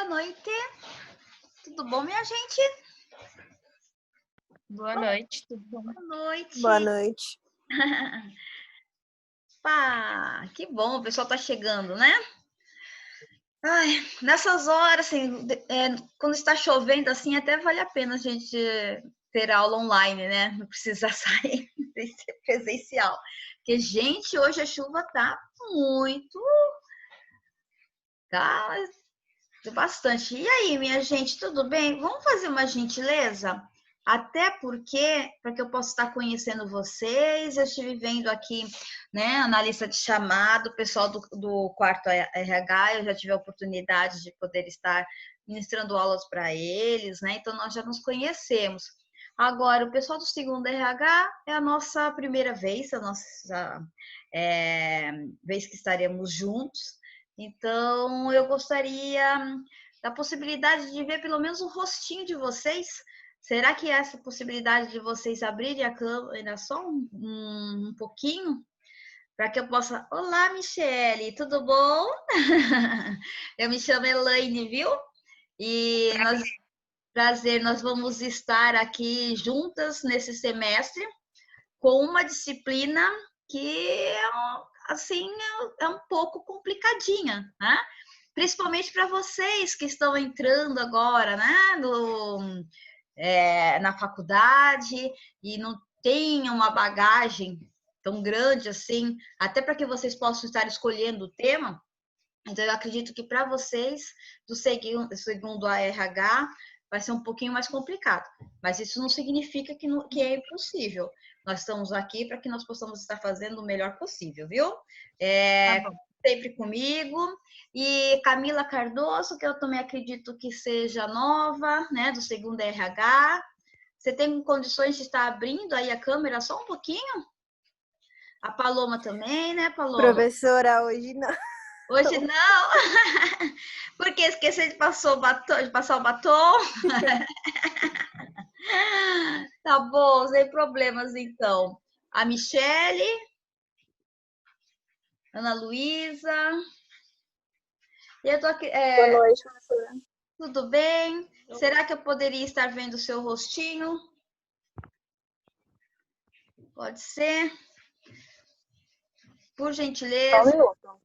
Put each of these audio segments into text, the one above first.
boa noite. Tudo bom, minha gente? Boa noite, tudo bom? Boa noite. Boa noite. Pá, que bom, o pessoal tá chegando, né? Ai, nessas horas, assim, quando está chovendo, assim, até vale a pena a gente ter aula online, né? Não precisa sair, tem que ser presencial. Porque, gente, hoje a chuva tá muito... Tá bastante. E aí, minha gente, tudo bem? Vamos fazer uma gentileza? Até porque, para que eu possa estar conhecendo vocês, eu estive vendo aqui, né, na lista de chamado, o pessoal do quarto RH, eu já tive a oportunidade de poder estar ministrando aulas para eles, né? Então, nós já nos conhecemos. Agora, o pessoal do segundo RH é a nossa primeira vez, a nossa vez que estaremos juntos. Então, eu gostaria da possibilidade de ver pelo menos o rostinho de vocês. Será que essa possibilidade de vocês abrirem a câmera só um pouquinho? Para que eu possa... Olá, Michele, tudo bom? Eu me chamo Elaine, viu? E prazer, nós vamos estar aqui juntas nesse semestre com uma disciplina que assim é um pouco complicadinha, né? Principalmente para vocês que estão entrando agora, né, na faculdade e não tem uma bagagem tão grande assim, até para que vocês possam estar escolhendo o tema. Então, eu acredito que para vocês, segundo a RH, vai ser um pouquinho mais complicado. Mas isso não significa que é impossível. Nós estamos aqui para que nós possamos estar fazendo o melhor possível, viu? Tá bom. Sempre comigo. E Camila Cardoso, que eu também acredito que seja nova, né, do segundo RH. Você tem condições de estar abrindo aí a câmera só um pouquinho? A Paloma também, né, Paloma? Professora, hoje não. Hoje não, porque esqueci de passar o batom. Tá bom, sem problemas então. A Michele, Ana Luísa. E eu tô aqui. Boa noite, professora. Tudo bem? Será que eu poderia estar vendo o seu rostinho? Pode ser? Por gentileza. Só um minuto.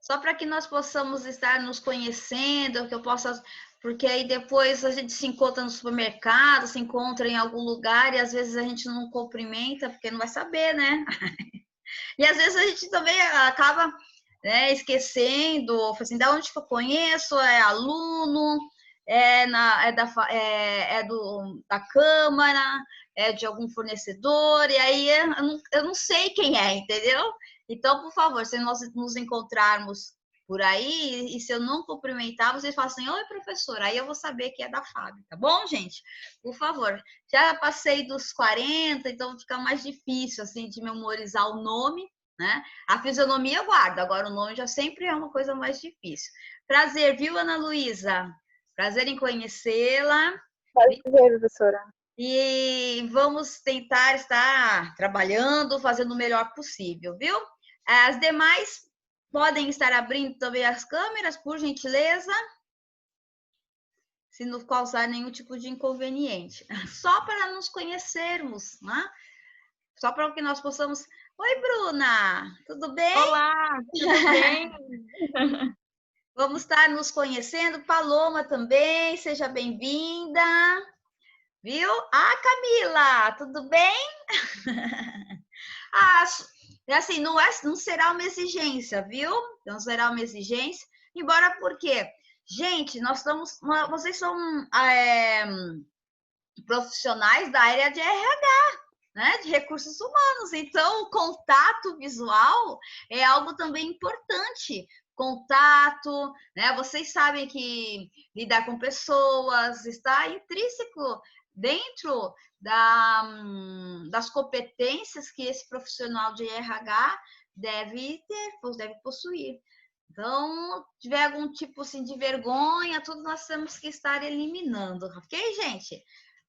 Só para que nós possamos estar nos conhecendo, que eu possa, porque aí depois a gente se encontra no supermercado, se encontra em algum lugar e às vezes a gente não cumprimenta porque não vai saber, né? E às vezes a gente também acaba, né, esquecendo, assim, da onde que eu conheço, é aluno, da Câmara, é de algum fornecedor, e aí eu não sei quem é, entendeu? Então, por favor, se nós nos encontrarmos por aí, e se eu não cumprimentar, vocês falam assim, oi, professora, aí eu vou saber que é da Fábio, tá bom, gente? Por favor. Já passei dos 40, então fica mais difícil, assim, de memorizar o nome, né? A fisionomia eu guardo, agora o nome já sempre é uma coisa mais difícil. Prazer, viu, Ana Luísa? Prazer em conhecê-la. Prazer, professora. E vamos tentar estar trabalhando, fazendo o melhor possível, viu? As demais podem estar abrindo também as câmeras, por gentileza, se não causar nenhum tipo de inconveniente. Só para nos conhecermos, né? Só para que nós possamos... Oi, Bruna, tudo bem? Olá, tudo bem? Vamos estar nos conhecendo. Paloma também, seja bem-vinda. Viu? Ah, Camila, tudo bem? Ah, assim, não será uma exigência, viu? Não será uma exigência. Embora porque, gente, vocês são profissionais da área de RH, né? De recursos humanos. Então, o contato visual é algo também importante. Contato, né? Vocês sabem que lidar com pessoas está intrínseco dentro das competências que esse profissional de RH deve ter, deve possuir. Então, se tiver algum tipo assim, de vergonha, tudo nós temos que estar eliminando, ok, gente?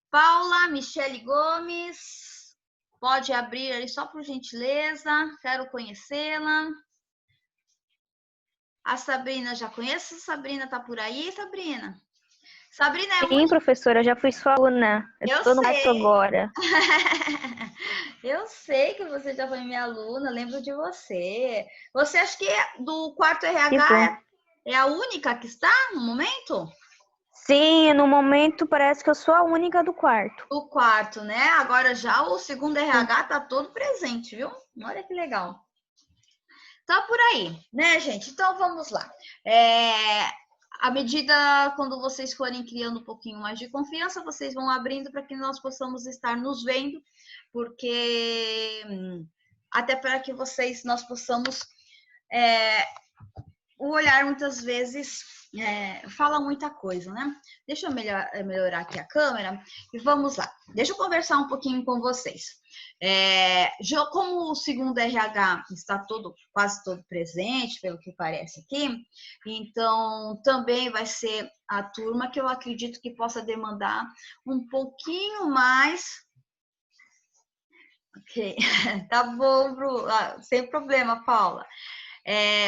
Paula Michele Gomes, pode abrir ali só por gentileza, quero conhecê-la. A Sabrina, já conheço? Sabrina tá por aí, Sabrina? Sabrina é Sim, muito... professora, já fui sua aluna. Eu Eu estou no quarto sei. agora. Eu sei que você já foi minha aluna, lembro de você. Você acha que do quarto Que bom. RH é a única que está no momento? Sim, no momento parece que eu sou a única do quarto. O quarto, né? Agora já o segundo RH tá todo presente, viu? Olha que legal. Tá por aí, né, gente? Então vamos lá. À medida quando vocês forem criando um pouquinho mais de confiança, vocês vão abrindo para que nós possamos estar nos vendo, porque até para que nós possamos o olhar muitas vezes fala muita coisa, né? Deixa eu melhorar aqui a câmera e vamos lá. Deixa eu conversar um pouquinho com vocês. Como o segundo RH está quase todo presente, pelo que parece aqui, então também vai ser a turma que eu acredito que possa demandar um pouquinho mais. Ok, tá bom, Bru. Sem problema, Paula.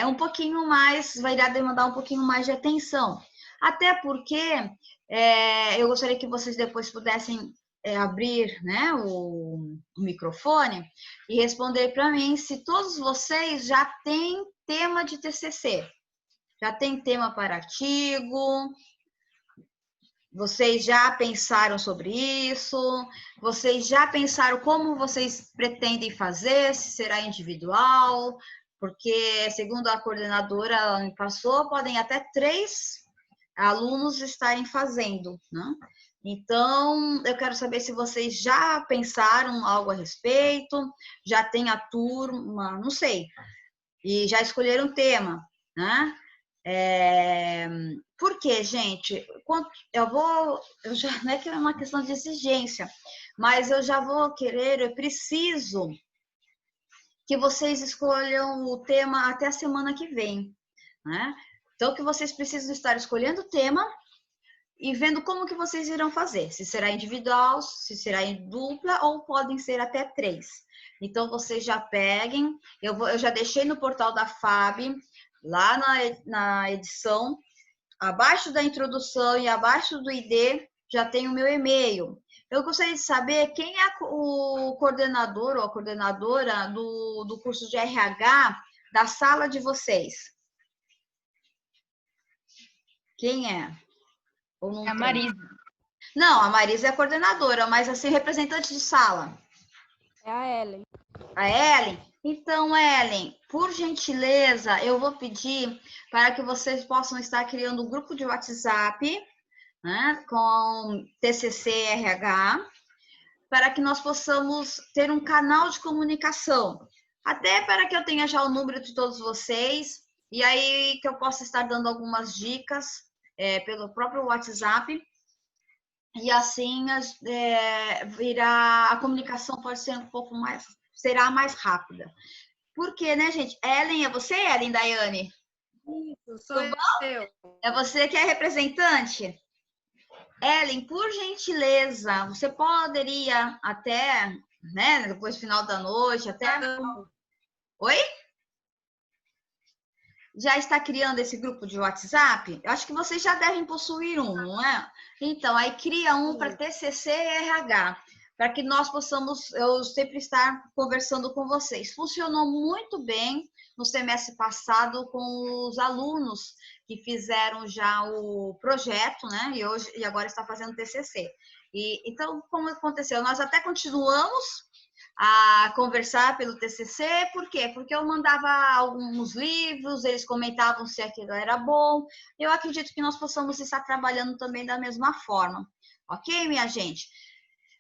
Um pouquinho mais, vai demandar um pouquinho mais de atenção. Até porque eu gostaria que vocês depois pudessem abrir, né, o microfone e responder para mim se todos vocês já têm tema de TCC, já tem tema para artigo, vocês já pensaram sobre isso? Vocês já pensaram como vocês pretendem fazer? Se será individual? Porque, segundo a coordenadora, ela me passou, podem até 3 alunos estarem fazendo, né? Então, eu quero saber se vocês já pensaram algo a respeito, já tem a turma, não sei, e já escolheram o tema, né? Por quê, gente? Não é que é uma questão de exigência, mas eu já vou querer, eu preciso que vocês escolham o tema até a semana que vem, né? Então, que vocês precisam estar escolhendo o tema e vendo como que vocês irão fazer, se será individual, se será em dupla ou podem ser até 3. Então, vocês já peguem, eu já deixei no portal da FAB, lá na edição, abaixo da introdução e abaixo do ID, já tem o meu e-mail. Eu gostaria de saber quem é o coordenador ou a coordenadora do curso de RH da sala de vocês. Quem é? Ou não A tem? Marisa. Não, a Marisa é a coordenadora, mas assim, representante de sala. É a Ellen. A Ellen? Então, Ellen, por gentileza, eu vou pedir para que vocês possam estar criando um grupo de WhatsApp, né, com TCC RH, para que nós possamos ter um canal de comunicação. Até para que eu tenha já o número de todos vocês, e aí que eu possa estar dando algumas dicas pelo próprio WhatsApp, e assim a comunicação pode ser um pouco mais, será mais rápida. Por quê, né, gente? Ellen, é você, Ellen, Daiane? Isso, sou eu. É você que é representante? Ellen, por gentileza, você poderia até, né, depois do final da noite, até... Oi? Já está criando esse grupo de WhatsApp? Eu acho que vocês já devem possuir um, não é? Então, aí cria um para TCC e RH, para que nós possamos, eu sempre estar conversando com vocês. Funcionou muito bem no semestre passado com os alunos que fizeram já o projeto, né? E agora está fazendo TCC. Então, como aconteceu? Nós até continuamos a conversar pelo TCC, por quê? Porque eu mandava alguns livros, eles comentavam se aquilo era bom. Eu acredito que nós possamos estar trabalhando também da mesma forma, ok, minha gente?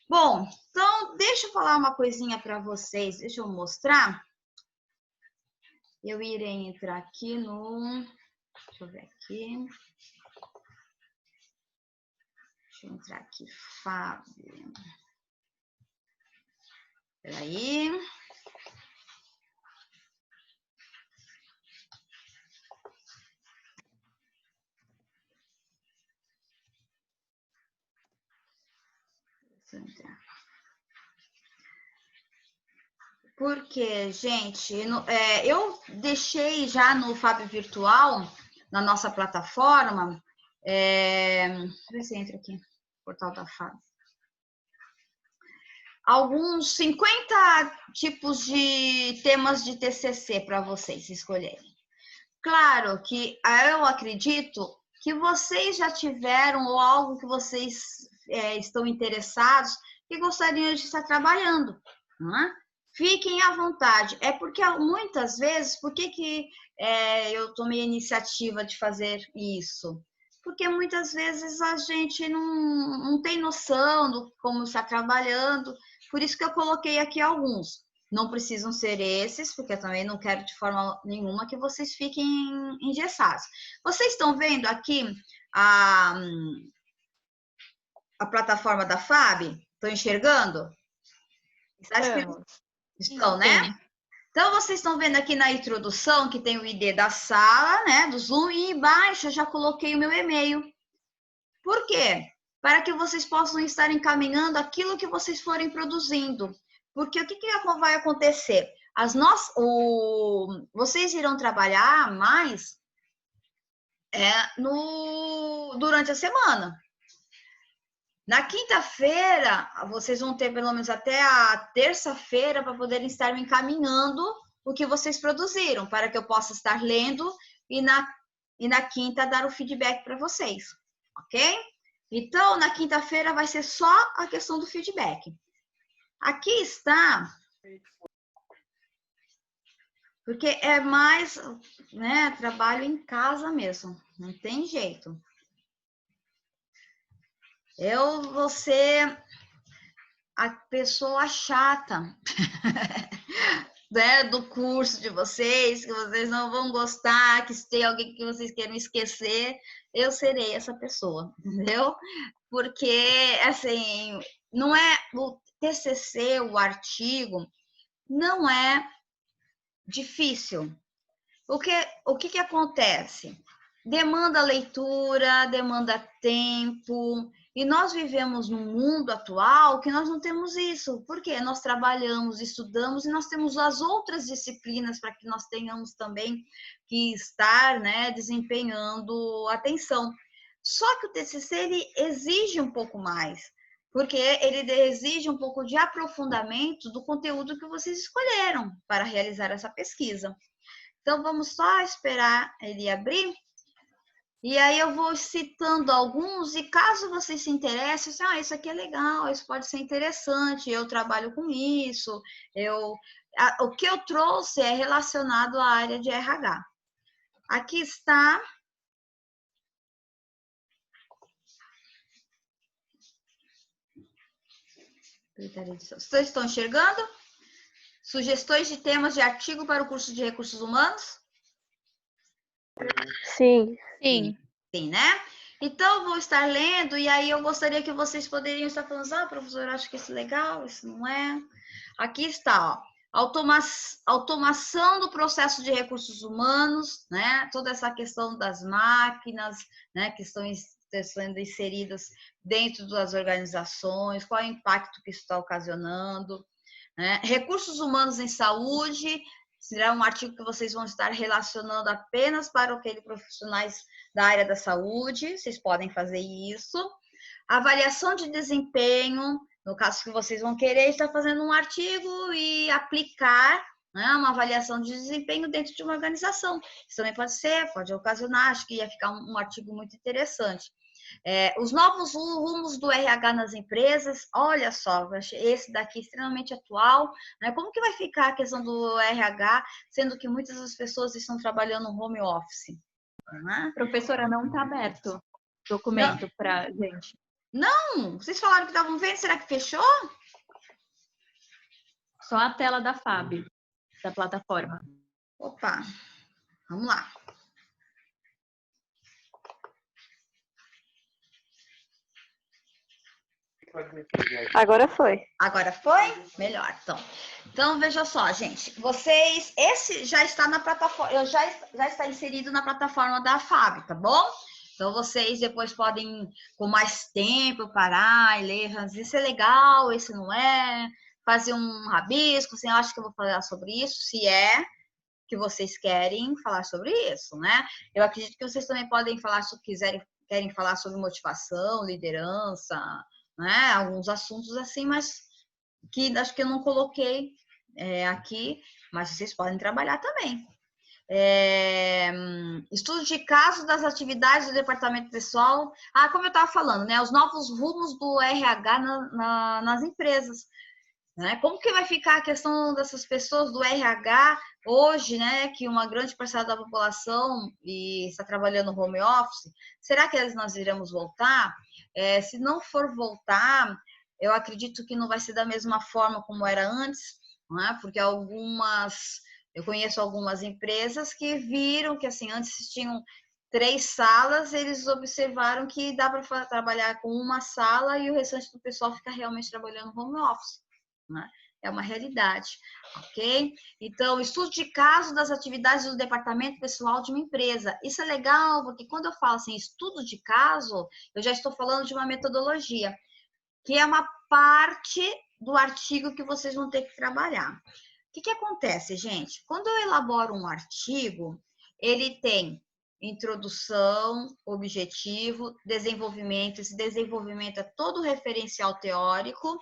Bom, então deixa eu falar uma coisinha para vocês, deixa eu mostrar. Eu irei entrar aqui deixa eu ver aqui. Deixa eu entrar aqui, Fábio. Peraí. Deixa eu entrar. Porque, gente, eu deixei já no Fábio Virtual, na nossa plataforma, deixa eu ver se entra aqui, portal da Fábio. Alguns 50 tipos de temas de TCC para vocês escolherem. Claro que eu acredito que vocês já tiveram ou algo que vocês estão interessados e gostariam de estar trabalhando, não é? Fiquem à vontade. É porque muitas vezes, por que eu tomei a iniciativa de fazer isso? Porque muitas vezes a gente não tem noção do como está trabalhando, por isso que eu coloquei aqui alguns. Não precisam ser esses, porque eu também não quero de forma nenhuma que vocês fiquem engessados. Vocês estão vendo aqui a plataforma da FAB? Estão enxergando? Está escrito? Estão, né? Então, vocês estão vendo aqui na introdução que tem o ID da sala, né? Do Zoom, e embaixo eu já coloquei o meu e-mail. Por quê? Para que vocês possam estar encaminhando aquilo que vocês forem produzindo. Porque o que vai acontecer? Vocês irão trabalhar mais durante a semana. Na quinta-feira, vocês vão ter pelo menos até a terça-feira para poderem estar me encaminhando o que vocês produziram, para que eu possa estar lendo e na quinta dar o feedback para vocês, ok? Então, na quinta-feira vai ser só a questão do feedback. Aqui está, porque é mais, né, trabalho em casa mesmo, não tem jeito. Eu vou ser a pessoa chata né, do curso de vocês, que vocês não vão gostar, que se tem alguém que vocês queiram esquecer, eu serei essa pessoa, entendeu? Porque, assim, não é o TCC, o artigo, não é difícil. O que acontece? Demanda leitura, demanda tempo, e nós vivemos num mundo atual que nós não temos isso, porque nós trabalhamos, estudamos e nós temos as outras disciplinas para que nós tenhamos também que estar, né, desempenhando atenção. Só que o TCC ele exige um pouco mais, porque ele exige um pouco de aprofundamento do conteúdo que vocês escolheram para realizar essa pesquisa. Então, vamos só esperar ele abrir. E aí eu vou citando alguns, e caso vocês se interessem, assim, isso aqui é legal, isso pode ser interessante, eu trabalho com isso, o que eu trouxe é relacionado à área de RH. Aqui está. Vocês estão enxergando? Sugestões de temas de artigo para o curso de Recursos Humanos? Sim. Sim. Sim, né? Então, eu vou estar lendo, e aí eu gostaria que vocês poderiam estar falando, professor, acho que isso é legal, isso não é. Aqui está, ó, automação do processo de recursos humanos, né? Toda essa questão das máquinas, né? Que estão sendo inseridas dentro das organizações, qual é o impacto que isso está ocasionando, né? Recursos humanos em saúde, será um artigo que vocês vão estar relacionando apenas para aqueles profissionais da área da saúde, vocês podem fazer isso. Avaliação de desempenho, no caso que vocês vão querer estar fazendo um artigo e aplicar, né, uma avaliação de desempenho dentro de uma organização. Isso também pode ocasionar, acho que ia ficar um artigo muito interessante. Os novos rumos do RH nas empresas, olha só, esse daqui é extremamente atual, né? Como que vai ficar a questão do RH, sendo que muitas das pessoas estão trabalhando no home office? Né? Professora, não está aberto o documento para gente. Não, vocês falaram que estavam vendo, será que fechou? Só a tela da FAB, da plataforma. Opa, vamos lá. Agora foi. Agora foi? Melhor, então. Então, veja só, gente. Vocês, esse já está na plataforma, já está inserido na plataforma da FAB, tá bom? Então, vocês depois podem, com mais tempo, parar e ler, esse é legal, esse não é, fazer um rabisco, assim, eu acho que eu vou falar sobre isso, se é que vocês querem falar sobre isso, né? Eu acredito que vocês também podem falar, se querem falar sobre motivação, liderança, né? Alguns assuntos assim, mas que acho que eu não coloquei aqui, mas vocês podem trabalhar também. Estudo de caso das atividades do departamento pessoal. Como eu estava falando, né? Os novos rumos do RH nas empresas. Né? Como que vai ficar a questão dessas pessoas do RH hoje, né? Que uma grande parcela da população está trabalhando no home office. Será que nós iremos voltar? Se não for voltar, eu acredito que não vai ser da mesma forma como era antes, né? Porque eu conheço algumas empresas que viram que assim antes tinham 3 salas, eles observaram que dá para trabalhar com uma sala e o restante do pessoal fica realmente trabalhando no home office. Né? É uma realidade, ok? Então, estudo de caso das atividades do departamento pessoal de uma empresa. Isso é legal, porque quando eu falo assim, estudo de caso, eu já estou falando de uma metodologia, que é uma parte do artigo que vocês vão ter que trabalhar. O que acontece, gente? Quando eu elaboro um artigo, ele tem introdução, objetivo, desenvolvimento. Esse desenvolvimento é todo referencial teórico.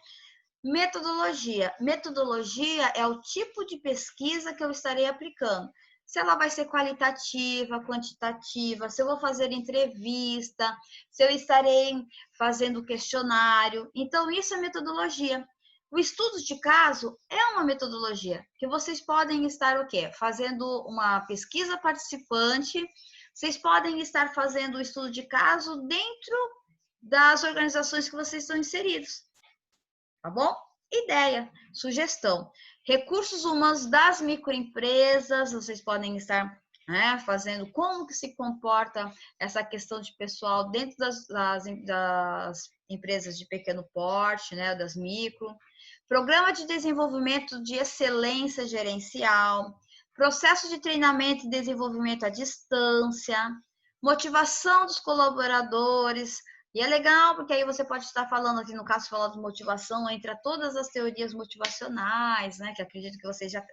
Metodologia. Metodologia é o tipo de pesquisa que eu estarei aplicando. Se ela vai ser qualitativa, quantitativa, se eu vou fazer entrevista, se eu estarei fazendo questionário. Então, isso é metodologia. O estudo de caso é uma metodologia que vocês podem estar o quê? Fazendo uma pesquisa participante, vocês podem estar fazendo o estudo de caso dentro das organizações que vocês estão inseridos. Tá bom? Ideia, sugestão. Recursos humanos das microempresas, vocês podem estar fazendo como que se comporta essa questão de pessoal dentro das empresas de pequeno porte, né, das micro. Programa de desenvolvimento de excelência gerencial, processo de treinamento e desenvolvimento à distância, motivação dos colaboradores. E é legal, porque aí você pode estar falando aqui, no caso, falando de motivação, entre todas as teorias motivacionais, né? Que acredito que vocês já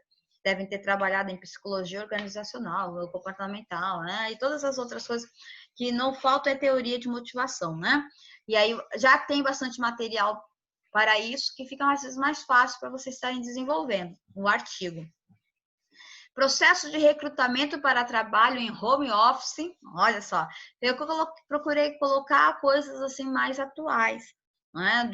devem ter trabalhado em psicologia organizacional, comportamental, né? E todas as outras coisas que não faltam é teoria de motivação, né? E aí já tem bastante material para isso, que fica às vezes mais fácil para vocês estarem desenvolvendo o artigo. Processo de recrutamento para trabalho em home office. Olha só, eu procurei colocar coisas assim mais atuais, né,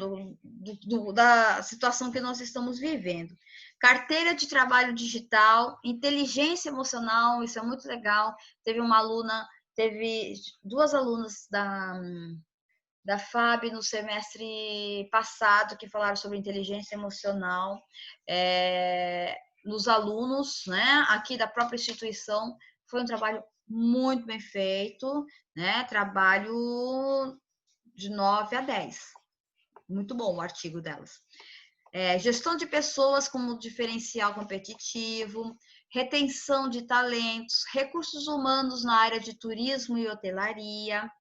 da situação que nós estamos vivendo. Carteira de trabalho digital, inteligência emocional, isso é muito legal. Teve 2 alunas da FAB no semestre passado que falaram sobre inteligência emocional. Nos alunos, né, aqui da própria instituição, foi um trabalho muito bem feito, né, trabalho de 9 a 10. Muito bom o artigo delas. Gestão de pessoas como diferencial competitivo, retenção de talentos, recursos humanos na área de turismo e hotelaria,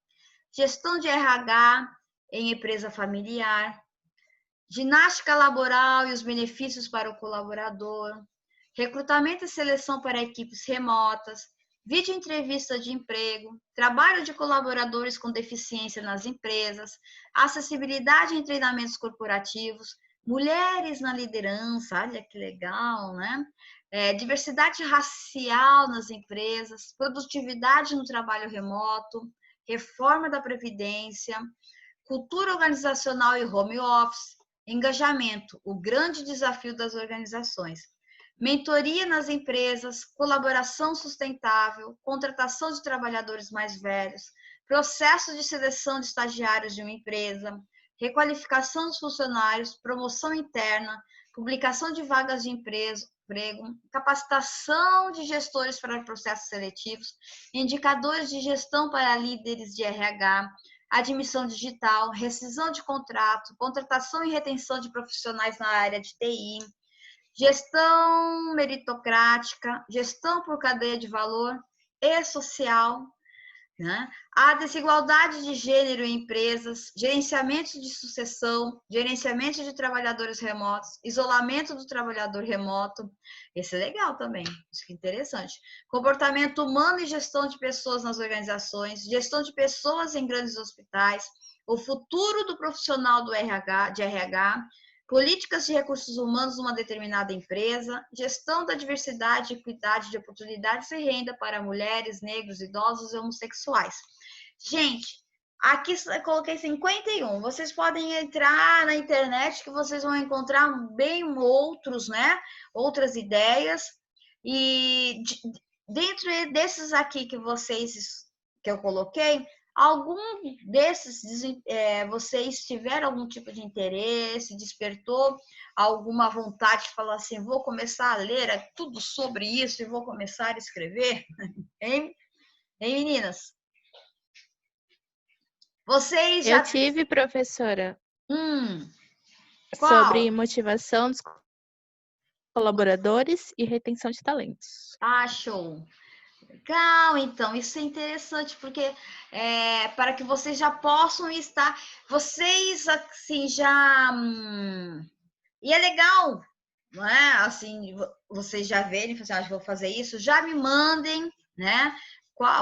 gestão de RH em empresa familiar, ginástica laboral e os benefícios para o colaborador, recrutamento e seleção para equipes remotas, vídeo entrevista de emprego, trabalho de colaboradores com deficiência nas empresas, acessibilidade em treinamentos corporativos, mulheres na liderança, olha que legal, né? Diversidade racial nas empresas, produtividade no trabalho remoto, reforma da Previdência, cultura organizacional e home office, engajamento, o grande desafio das organizações, mentoria nas empresas, colaboração sustentável, contratação de trabalhadores mais velhos, processo de seleção de estagiários de uma empresa, requalificação dos funcionários, promoção interna, publicação de vagas de emprego, capacitação de gestores para processos seletivos, indicadores de gestão para líderes de RH, admissão digital, rescisão de contrato, contratação e retenção de profissionais na área de TI, gestão meritocrática, gestão por cadeia de valor e social, né? A desigualdade de gênero em empresas, gerenciamento de sucessão, gerenciamento de trabalhadores remotos, isolamento do trabalhador remoto. Esse é legal também, isso que é interessante. Comportamento humano e gestão de pessoas nas organizações, gestão de pessoas em grandes hospitais, o futuro do profissional de RH, políticas de recursos humanos numa determinada empresa, gestão da diversidade, equidade de oportunidades e renda para mulheres, negros, idosos e homossexuais. Gente, aqui eu coloquei 51. Vocês podem entrar na internet que vocês vão encontrar bem outros, né? Outras ideias. E dentro desses aqui que eu coloquei, algum desses vocês tiveram algum tipo de interesse, despertou alguma vontade de falar assim, vou começar a ler tudo sobre isso e vou começar a escrever? Hein, meninas? Vocês já... Eu tive, professora, qual? sobre motivação dos colaboradores e retenção de talentos. Ah, show! Legal, então, isso é interessante, porque para que vocês já possam estar, vocês, assim, já... E é legal, não é? Assim, vocês já verem, assim, vou fazer isso, já me mandem, né?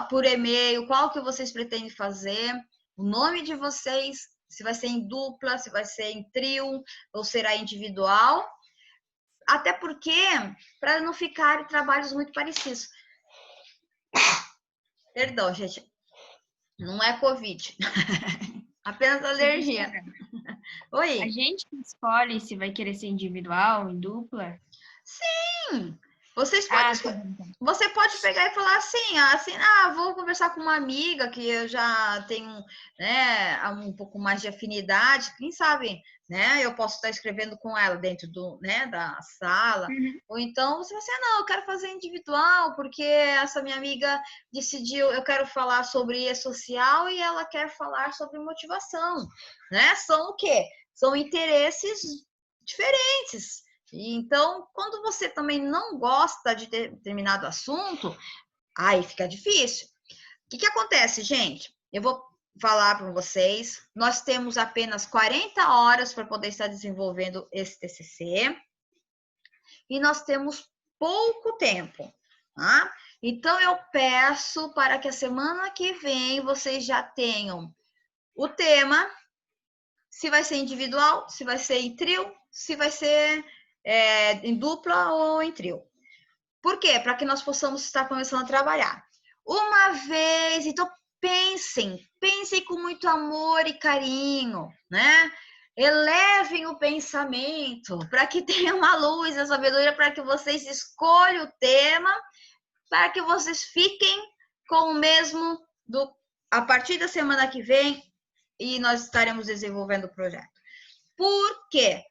Por e-mail, qual que vocês pretendem fazer, o nome de vocês, se vai ser em dupla, se vai ser em trio, ou será individual, até porque, para não ficarem trabalhos muito parecidos. Perdão, gente. Não é Covid. Apenas alergia. Oi. A gente que escolhe se vai querer ser individual, em dupla. Sim. Vocês podem, você pode pegar e falar assim, vou conversar com uma amiga que eu já tenho, né, um pouco mais de afinidade, quem sabe, né, eu posso estar escrevendo com ela dentro da sala, ou então você vai assim, não, eu quero fazer individual, porque essa minha amiga decidiu, eu quero falar sobre e-social e ela quer falar sobre motivação, né, são o quê? São interesses diferentes. Então, quando você também não gosta de determinado assunto, aí fica difícil. O que acontece, gente? Eu vou falar para vocês. Nós temos apenas 40 horas para poder estar desenvolvendo esse TCC. E nós temos pouco tempo, tá? Então, eu peço para que a semana que vem vocês já tenham o tema, se vai ser individual, se vai ser em trio, se vai ser em dupla ou em trio. Por quê? Para que nós possamos estar começando a trabalhar. Uma vez, então pensem com muito amor e carinho, né? Elevem o pensamento para que tenha uma luz, a sabedoria, para que vocês escolham o tema, para que vocês fiquem com o mesmo a partir da semana que vem e nós estaremos desenvolvendo o projeto. Por quê?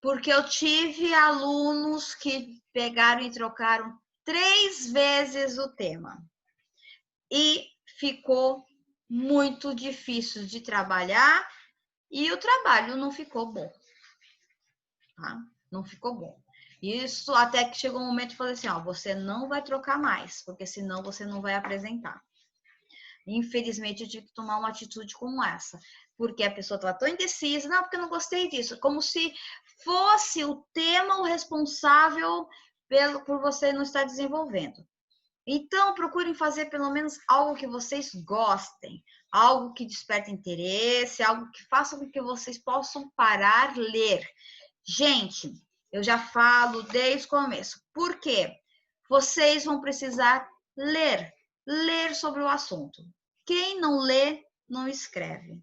Porque eu tive alunos que pegaram e trocaram 3 vezes o tema. E ficou muito difícil de trabalhar e o trabalho não ficou bom. Tá? Não ficou bom. Isso até que chegou um momento que eu falei assim, você não vai trocar mais, porque senão você não vai apresentar. Infelizmente, eu tive que tomar uma atitude como essa, porque a pessoa estava tão indecisa, não, porque eu não gostei disso, como se fosse o tema o responsável por você não estar desenvolvendo. Então, procurem fazer pelo menos algo que vocês gostem, algo que desperte interesse, algo que faça com que vocês possam parar, ler. Gente, eu já falo desde o começo. Por quê? Vocês vão precisar ler sobre o assunto. Quem não lê, não escreve.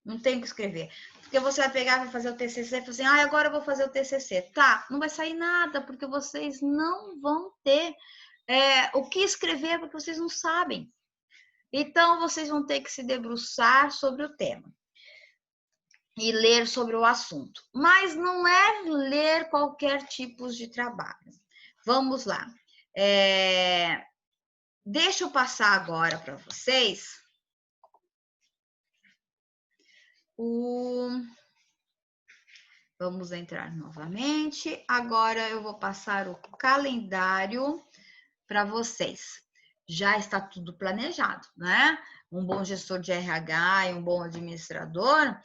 Não tem que escrever. Porque você vai pegar, vai fazer o TCC e falar assim, agora eu vou fazer o TCC. Tá, não vai sair nada, porque vocês não vão ter o que escrever, porque vocês não sabem. Então, vocês vão ter que se debruçar sobre o tema e ler sobre o assunto. Mas não é ler qualquer tipo de trabalho. Vamos lá. Deixa eu passar agora para vocês Vamos entrar novamente. Agora eu vou passar o calendário para vocês. já está tudo planejado, né? Um bom gestor de RH e um bom administrador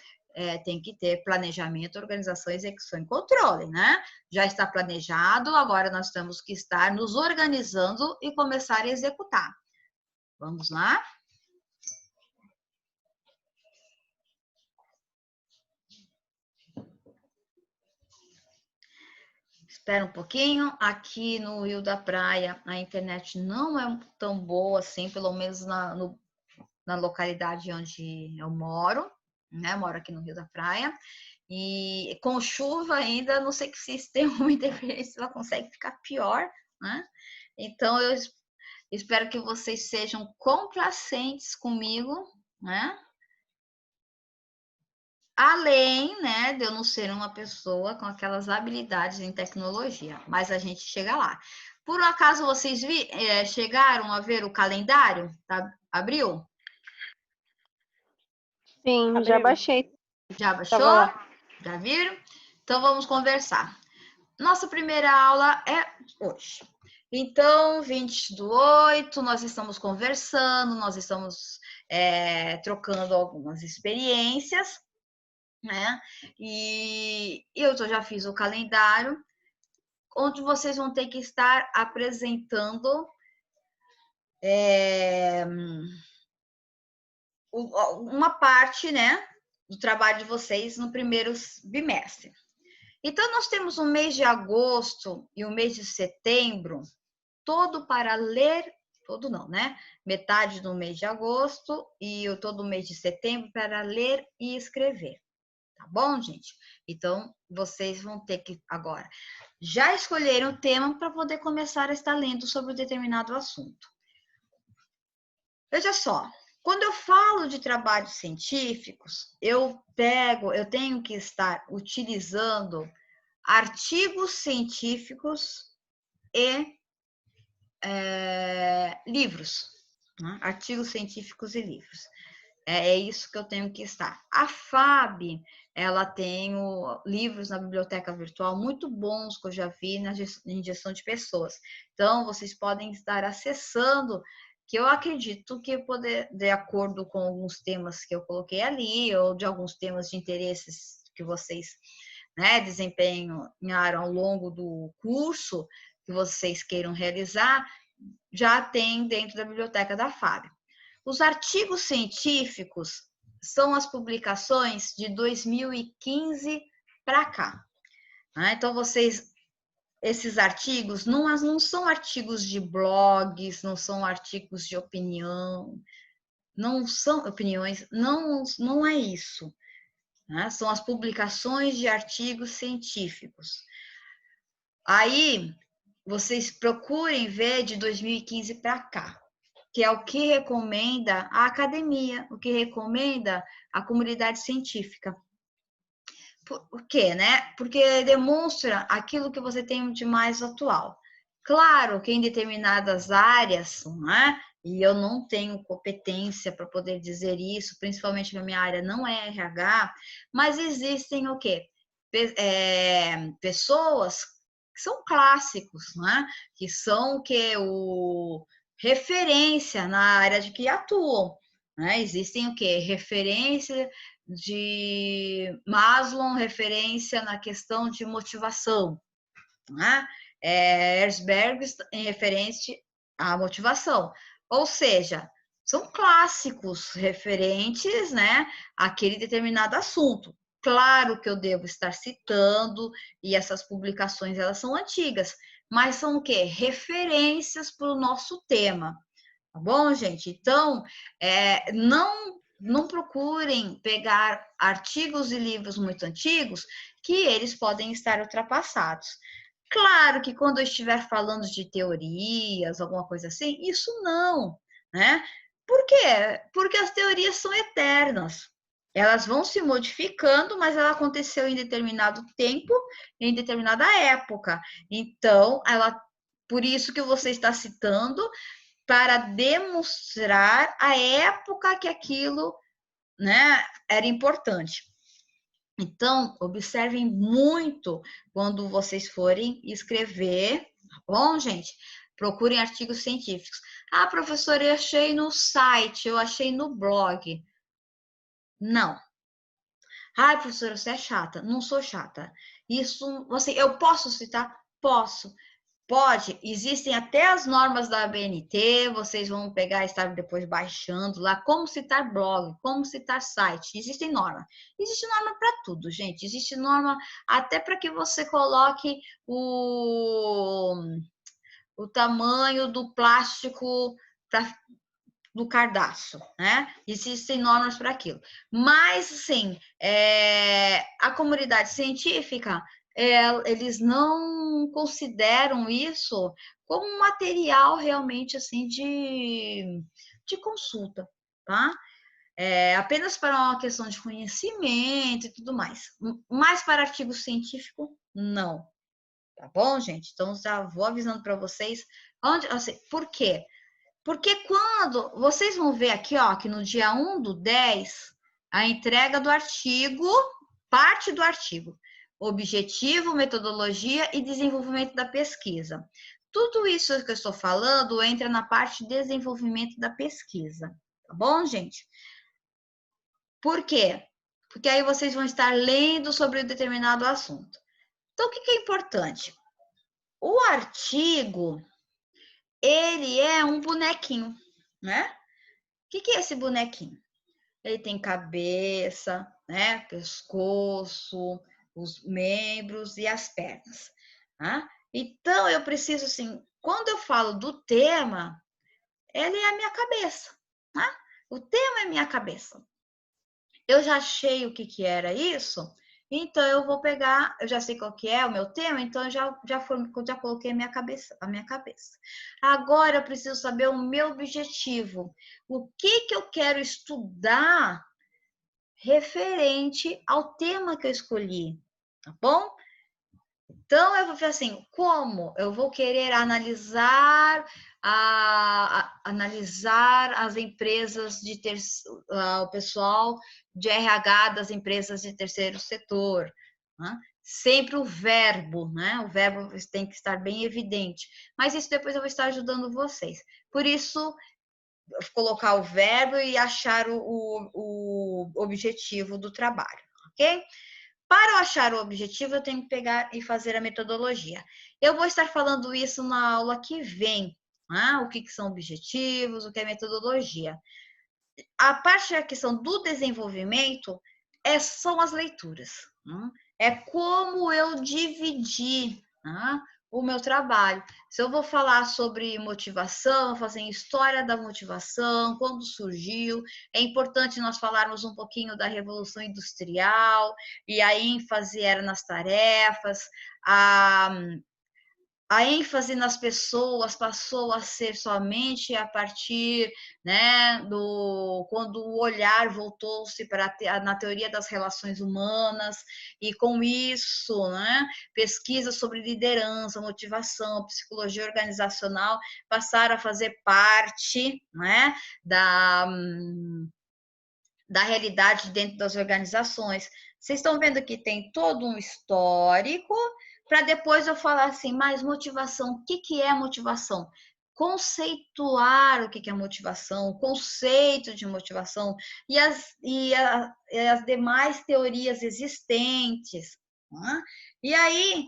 tem que ter planejamento, organização, execução e controle, né? Já está planejado, agora nós temos que estar nos organizando e começar a executar. Vamos lá? Espera um pouquinho. Aqui no Rio da Praia, a internet não é tão boa assim, pelo menos na localidade onde eu moro, né? Moro aqui no Rio da Praia. E com chuva ainda, não sei se tem uma interferência, ela consegue ficar pior, né? Então, eu espero que vocês sejam complacentes comigo, né? Além, né, de eu não ser uma pessoa com aquelas habilidades em tecnologia, mas a gente chega lá. Por um acaso vocês chegaram a ver o calendário? Tá? Abriu? Sim, Abriu. já baixei. Já baixou? Tava lá. Já viram? Então vamos conversar. Nossa primeira aula é hoje. Então, 20/8, nós estamos conversando, nós estamos trocando algumas experiências, né? E eu já fiz o calendário, onde vocês vão ter que estar apresentando uma parte, né, do trabalho de vocês no primeiro bimestre. Então, nós temos o mês de agosto e o mês de setembro, todo para ler, todo não, né? Metade do mês de agosto e todo o mês de setembro para ler e escrever. Tá bom, gente? Então, vocês vão ter que agora já escolher o tema para poder começar a estar lendo sobre um determinado assunto. Veja só, quando eu falo de trabalhos científicos, eu tenho que estar utilizando artigos científicos e livros, né? Artigos científicos e livros. É isso que eu tenho que estar. A FAB, ela tem livros na biblioteca virtual muito bons que eu já vi em gestão de pessoas. Então, vocês podem estar acessando, que eu acredito que de acordo com alguns temas que eu coloquei ali, ou de alguns temas de interesses que vocês, né, desempenharam ao longo do curso, que vocês queiram realizar, já tem dentro da biblioteca da FAB. Os artigos científicos são as publicações de 2015 para cá. Então, esses artigos não são artigos de blogs, não são artigos de opinião, não são opiniões, não é isso. São as publicações de artigos científicos. Aí, vocês procurem ver de 2015 para cá, que é o que recomenda a academia, o que recomenda a comunidade científica. Por quê, né? Porque demonstra aquilo que você tem de mais atual. Claro que em determinadas áreas, né? E eu não tenho competência para poder dizer isso, principalmente na minha área não é RH, mas existem o quê? Pessoas que são clássicos, né? Que são referência na área de que atuam, né? Existem o quê? Referência de Maslow, referência na questão de motivação, né? Herzberg em referência à motivação. Ou seja, são clássicos referentes, né, àquele determinado assunto. Claro que eu devo estar citando, e essas publicações elas são antigas, mas são o quê? Referências para o nosso tema. Tá bom, gente? Então, não procurem pegar artigos e livros muito antigos, que eles podem estar ultrapassados. Claro que quando eu estiver falando de teorias, alguma coisa assim, isso não, né? Por quê? Porque as teorias são eternas. Elas vão se modificando, mas ela aconteceu em determinado tempo, em determinada época. Então, por isso que você está citando, para demonstrar a época que aquilo, né, era importante. Então, observem muito quando vocês forem escrever, tá bom, gente? Procurem artigos científicos. Ah, professora, eu achei no site, eu achei no blog. Não. Ai, professora, você é chata. Não sou chata. Isso, assim, eu posso citar? Posso. Pode, existem até as normas da ABNT, vocês vão pegar e estar depois baixando lá, como citar blog, como citar site, existem normas. Existe norma para tudo, gente, existe norma até para que você coloque o tamanho do plástico do cardápio, né? Existem normas para aquilo. Mas, assim, a comunidade científica, eles não consideram isso como um material realmente, assim, de consulta, tá? Apenas para uma questão de conhecimento e tudo mais. Mas para artigo científico, não. Tá bom, gente? Então, já vou avisando para vocês. Assim, por quê? Porque quando vocês vão ver aqui, ó, que no dia 1/10, a entrega do artigo, parte do artigo, objetivo, metodologia e desenvolvimento da pesquisa. Tudo isso que eu estou falando entra na parte de desenvolvimento da pesquisa, tá bom, gente? Por quê? Porque aí vocês vão estar lendo sobre um determinado assunto. Então, o que é importante? O artigo, ele é um bonequinho, né? O que é esse bonequinho? Ele tem cabeça, né? Pescoço, os membros e as pernas. Tá? Então, eu preciso, assim, quando eu falo do tema, ele é a minha cabeça. Tá? O tema é minha cabeça. Eu já achei o que era isso, então eu vou pegar, eu já sei qual que é o meu tema, então eu já coloquei a minha cabeça. Agora eu preciso saber o meu objetivo. O que eu quero estudar referente ao tema que eu escolhi, tá bom? Então, eu vou ver assim, como eu vou querer analisar as empresas o pessoal de RH das empresas de terceiro setor, né? Sempre o verbo, né? O verbo tem que estar bem evidente. Mas isso depois eu vou estar ajudando vocês. Por isso, colocar o verbo e achar o objetivo do trabalho, ok? Para eu achar o objetivo, eu tenho que pegar e fazer a metodologia. Eu vou estar falando isso na aula que vem, né? O que são objetivos, o que é metodologia. A parte da questão do desenvolvimento são as leituras. Né? É como eu dividir, né, o meu trabalho. Se eu vou falar sobre motivação, fazer história da motivação, quando surgiu, é importante nós falarmos um pouquinho da Revolução Industrial, e a ênfase era nas tarefas, a ênfase nas pessoas passou a ser somente a partir, né, quando o olhar voltou-se na teoria das relações humanas, e com isso, né, pesquisas sobre liderança, motivação, psicologia organizacional passaram a fazer parte, né, da realidade dentro das organizações. Vocês estão vendo que tem todo um histórico, para depois eu falar assim, mais motivação. O que é motivação? Conceituar o que é motivação, o conceito de motivação e as demais teorias existentes. Né? E aí,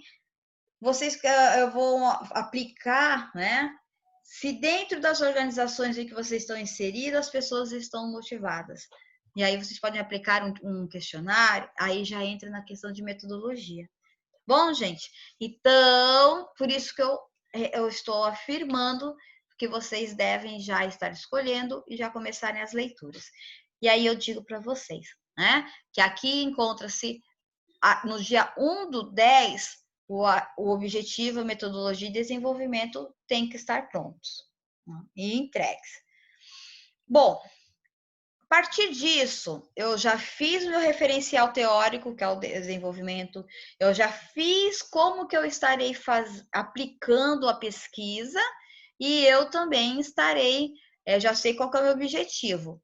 eu vou aplicar, né? Se dentro das organizações em que vocês estão inseridos, as pessoas estão motivadas. E aí vocês podem aplicar um questionário, aí já entra na questão de metodologia. Bom, gente, então, por isso que eu estou afirmando que vocês devem já estar escolhendo e já começarem as leituras. E aí eu digo para vocês, né, que aqui encontra-se, no dia 1/10, o objetivo, a metodologia e desenvolvimento tem que estar prontos, né, e entregues. Bom, a partir disso, eu já fiz meu referencial teórico, que é o desenvolvimento, eu já fiz como que eu estarei aplicando a pesquisa, e eu também estarei, já sei qual que é o meu objetivo.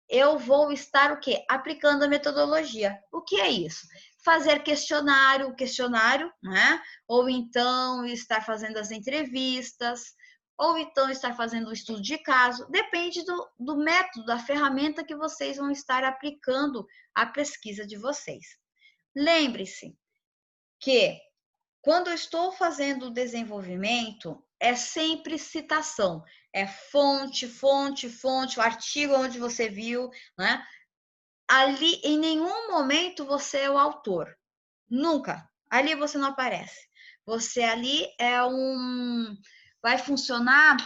Eu vou estar o quê? Aplicando a metodologia. O que é isso? Fazer questionário, né? Ou então estar fazendo as entrevistas, ou então estar fazendo um estudo de caso, depende do método, da ferramenta que vocês vão estar aplicando à pesquisa de vocês. Lembre-se que quando eu estou fazendo o desenvolvimento, é sempre citação, é fonte, o artigo onde você viu, né? Ali, em nenhum momento você é o autor, nunca. Ali você não aparece. Você ali vai funcionar,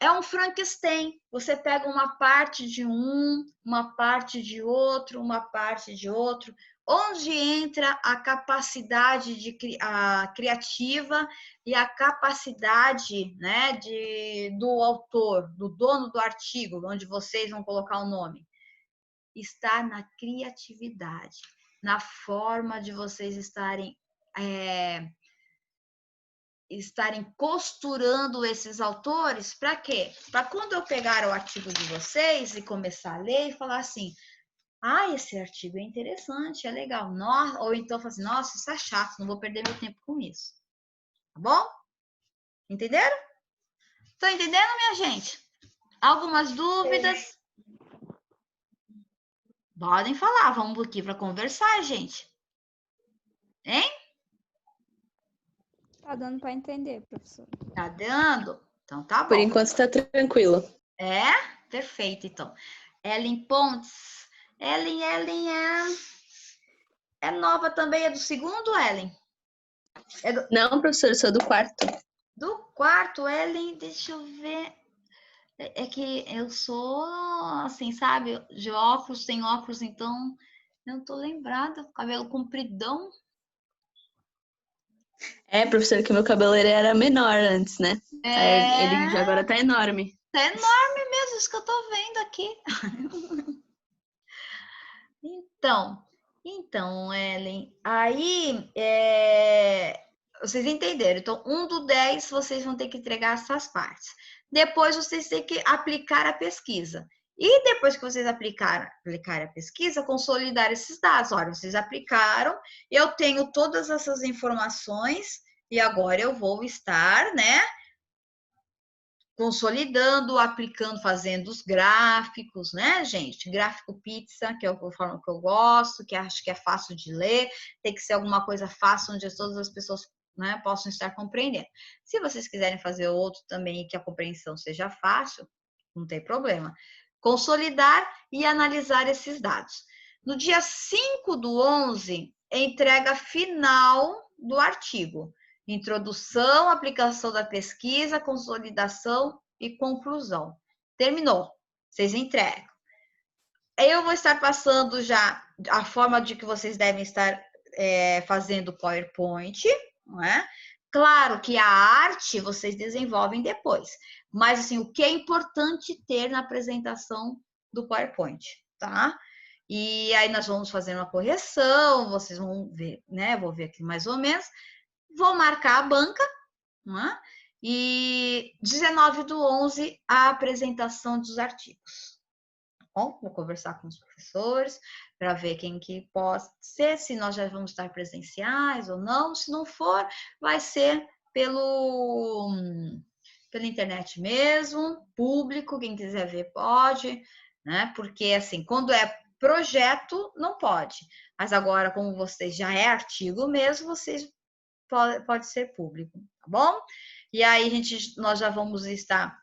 é um Frankenstein. Você pega uma parte de uma parte de outro, uma parte de outro, onde entra a capacidade criativa e a capacidade, né, do autor, do dono do artigo, onde vocês vão colocar o nome. Está na criatividade, na forma de vocês estarem costurando esses autores, para quê? Para quando eu pegar o artigo de vocês e começar a ler e falar assim, esse artigo é interessante, é legal. Nossa, ou então falar assim, nossa, isso é chato, não vou perder meu tempo com isso. Tá bom? Entenderam? Estão entendendo, minha gente? Algumas dúvidas? Podem falar, vamos aqui para conversar, gente. Hein? Tá dando para entender, professor. Tá dando? Então tá bom. Por enquanto está tranquilo. É? Perfeito, então. Ellen Pontes. Ellen é nova também, é do segundo, Ellen? Não, professor, eu sou do quarto. Do quarto, Ellen, deixa eu ver. É que eu sou, assim, sabe, de óculos, sem óculos, então eu não tô lembrada. Cabelo compridão. É, professor, que meu cabelo ele era menor antes, né? Ele já agora tá enorme. Tá enorme mesmo, isso que eu tô vendo aqui. Então, Ellen, aí vocês entenderam. Então, 1 do 10, vocês vão ter que entregar essas partes. Depois, vocês têm que aplicar a pesquisa. E depois que vocês aplicarem a pesquisa, consolidar esses dados. Olha, vocês aplicaram, eu tenho todas essas informações e agora eu vou estar, né, consolidando, aplicando, fazendo os gráficos, né, gente? Gráfico pizza, que é a forma que eu gosto, que acho que é fácil de ler, tem que ser alguma coisa fácil, onde todas as pessoas, né, possam estar compreendendo. Se vocês quiserem fazer outro também, que a compreensão seja fácil, não tem problema. Consolidar e analisar esses dados. No dia 5 do 11, entrega final do artigo. Introdução, aplicação da pesquisa, consolidação e conclusão. Terminou. Vocês entregam. Eu vou estar passando já a forma de que vocês devem estar fazendo o PowerPoint, não é? Claro que a arte vocês desenvolvem depois, mas assim, o que é importante ter na apresentação do PowerPoint, tá? E aí nós vamos fazer uma correção, vocês vão ver, né? Vou ver aqui mais ou menos. Vou marcar a banca, não é? E 19 do 11, a apresentação dos artigos. Bom, vou conversar com os professores para ver quem que pode ser, se nós já vamos estar presenciais ou não. Se não for, vai ser pela internet mesmo, público, quem quiser ver pode, né? Porque, assim, quando é projeto, não pode. Mas agora, como vocês já é artigo mesmo, vocês pode ser público, tá bom? E aí nós já vamos estar,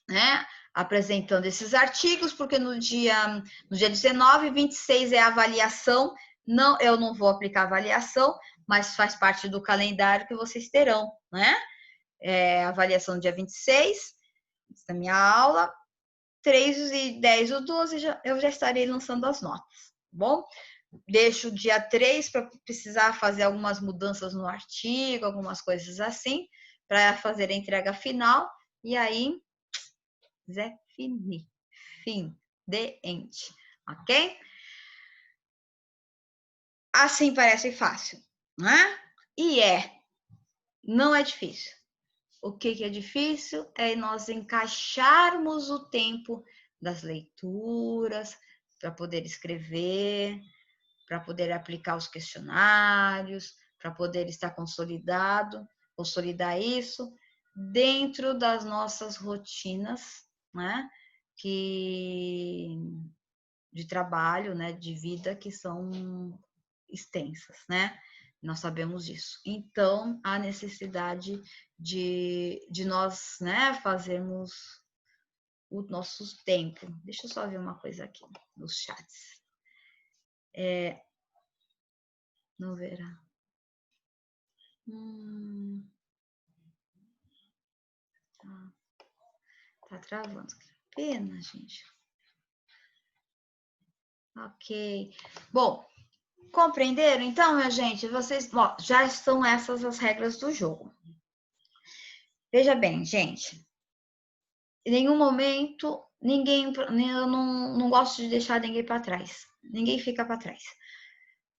né, apresentando esses artigos, porque no dia 19, 26 é a avaliação. Não, eu não vou aplicar avaliação, mas faz parte do calendário que vocês terão, né? Avaliação no dia 26, da minha aula, 3 e 10 ou 12, eu já estarei lançando as notas, tá bom? Deixo o dia 3 para precisar fazer algumas mudanças no artigo, algumas coisas assim, para fazer a entrega final. E aí, Zé fim de ente, ok? Assim parece fácil, né? E não é difícil. O que é difícil é nós encaixarmos o tempo das leituras para poder escrever, para poder aplicar os questionários, para poder estar consolidar isso dentro das nossas rotinas, né? De trabalho, né? De vida que são extensas, né? Nós sabemos disso. Então, há necessidade de nós, né, fazermos o nosso tempo. Deixa eu só ver uma coisa aqui nos chats. Não verá. Tá travando. Que pena, gente. Ok. Bom, compreenderam? Então, minha gente, vocês já estão essas as regras do jogo. Veja bem, gente. Em nenhum momento, eu não gosto de deixar ninguém para trás. Ninguém fica para trás.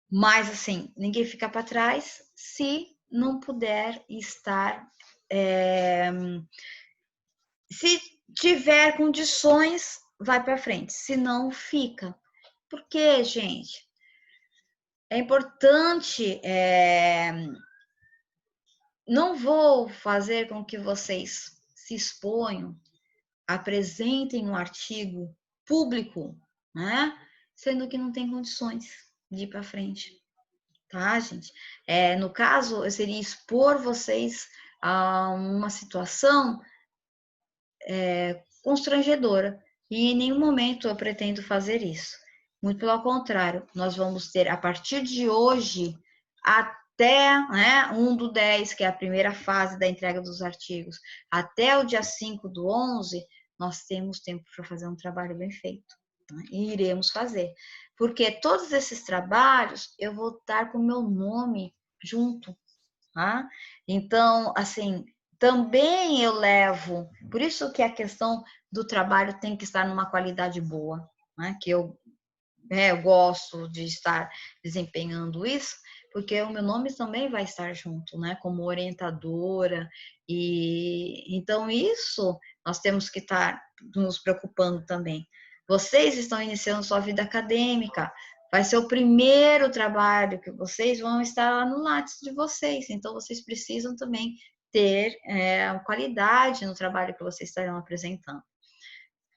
Mas, assim, ninguém fica para trás se não puder estar... se tiver condições, vai para frente. Se não, fica. Por quê, gente? É importante... não vou fazer com que vocês se exponham, apresentem um artigo público, né? Sendo que não tem condições de ir para frente, tá, gente? No caso, eu seria expor vocês a uma situação constrangedora. E em nenhum momento eu pretendo fazer isso. Muito pelo contrário, nós vamos ter, a partir de hoje, até 1/10, que é a primeira fase da entrega dos artigos, até o dia 5/11, nós temos tempo para fazer um trabalho bem feito. Né? E iremos fazer. Porque todos esses trabalhos, eu vou estar com o meu nome junto. Tá? Então, assim, também eu levo... Por isso que a questão do trabalho tem que estar numa qualidade boa, né? Que eu gosto de estar desempenhando isso, porque o meu nome também vai estar junto, né? Como orientadora. E então, isso nós temos que estar nos preocupando também. Vocês estão iniciando sua vida acadêmica, vai ser o primeiro trabalho que vocês vão estar lá no Lattes de vocês, então vocês precisam também ter qualidade no trabalho que vocês estarão apresentando.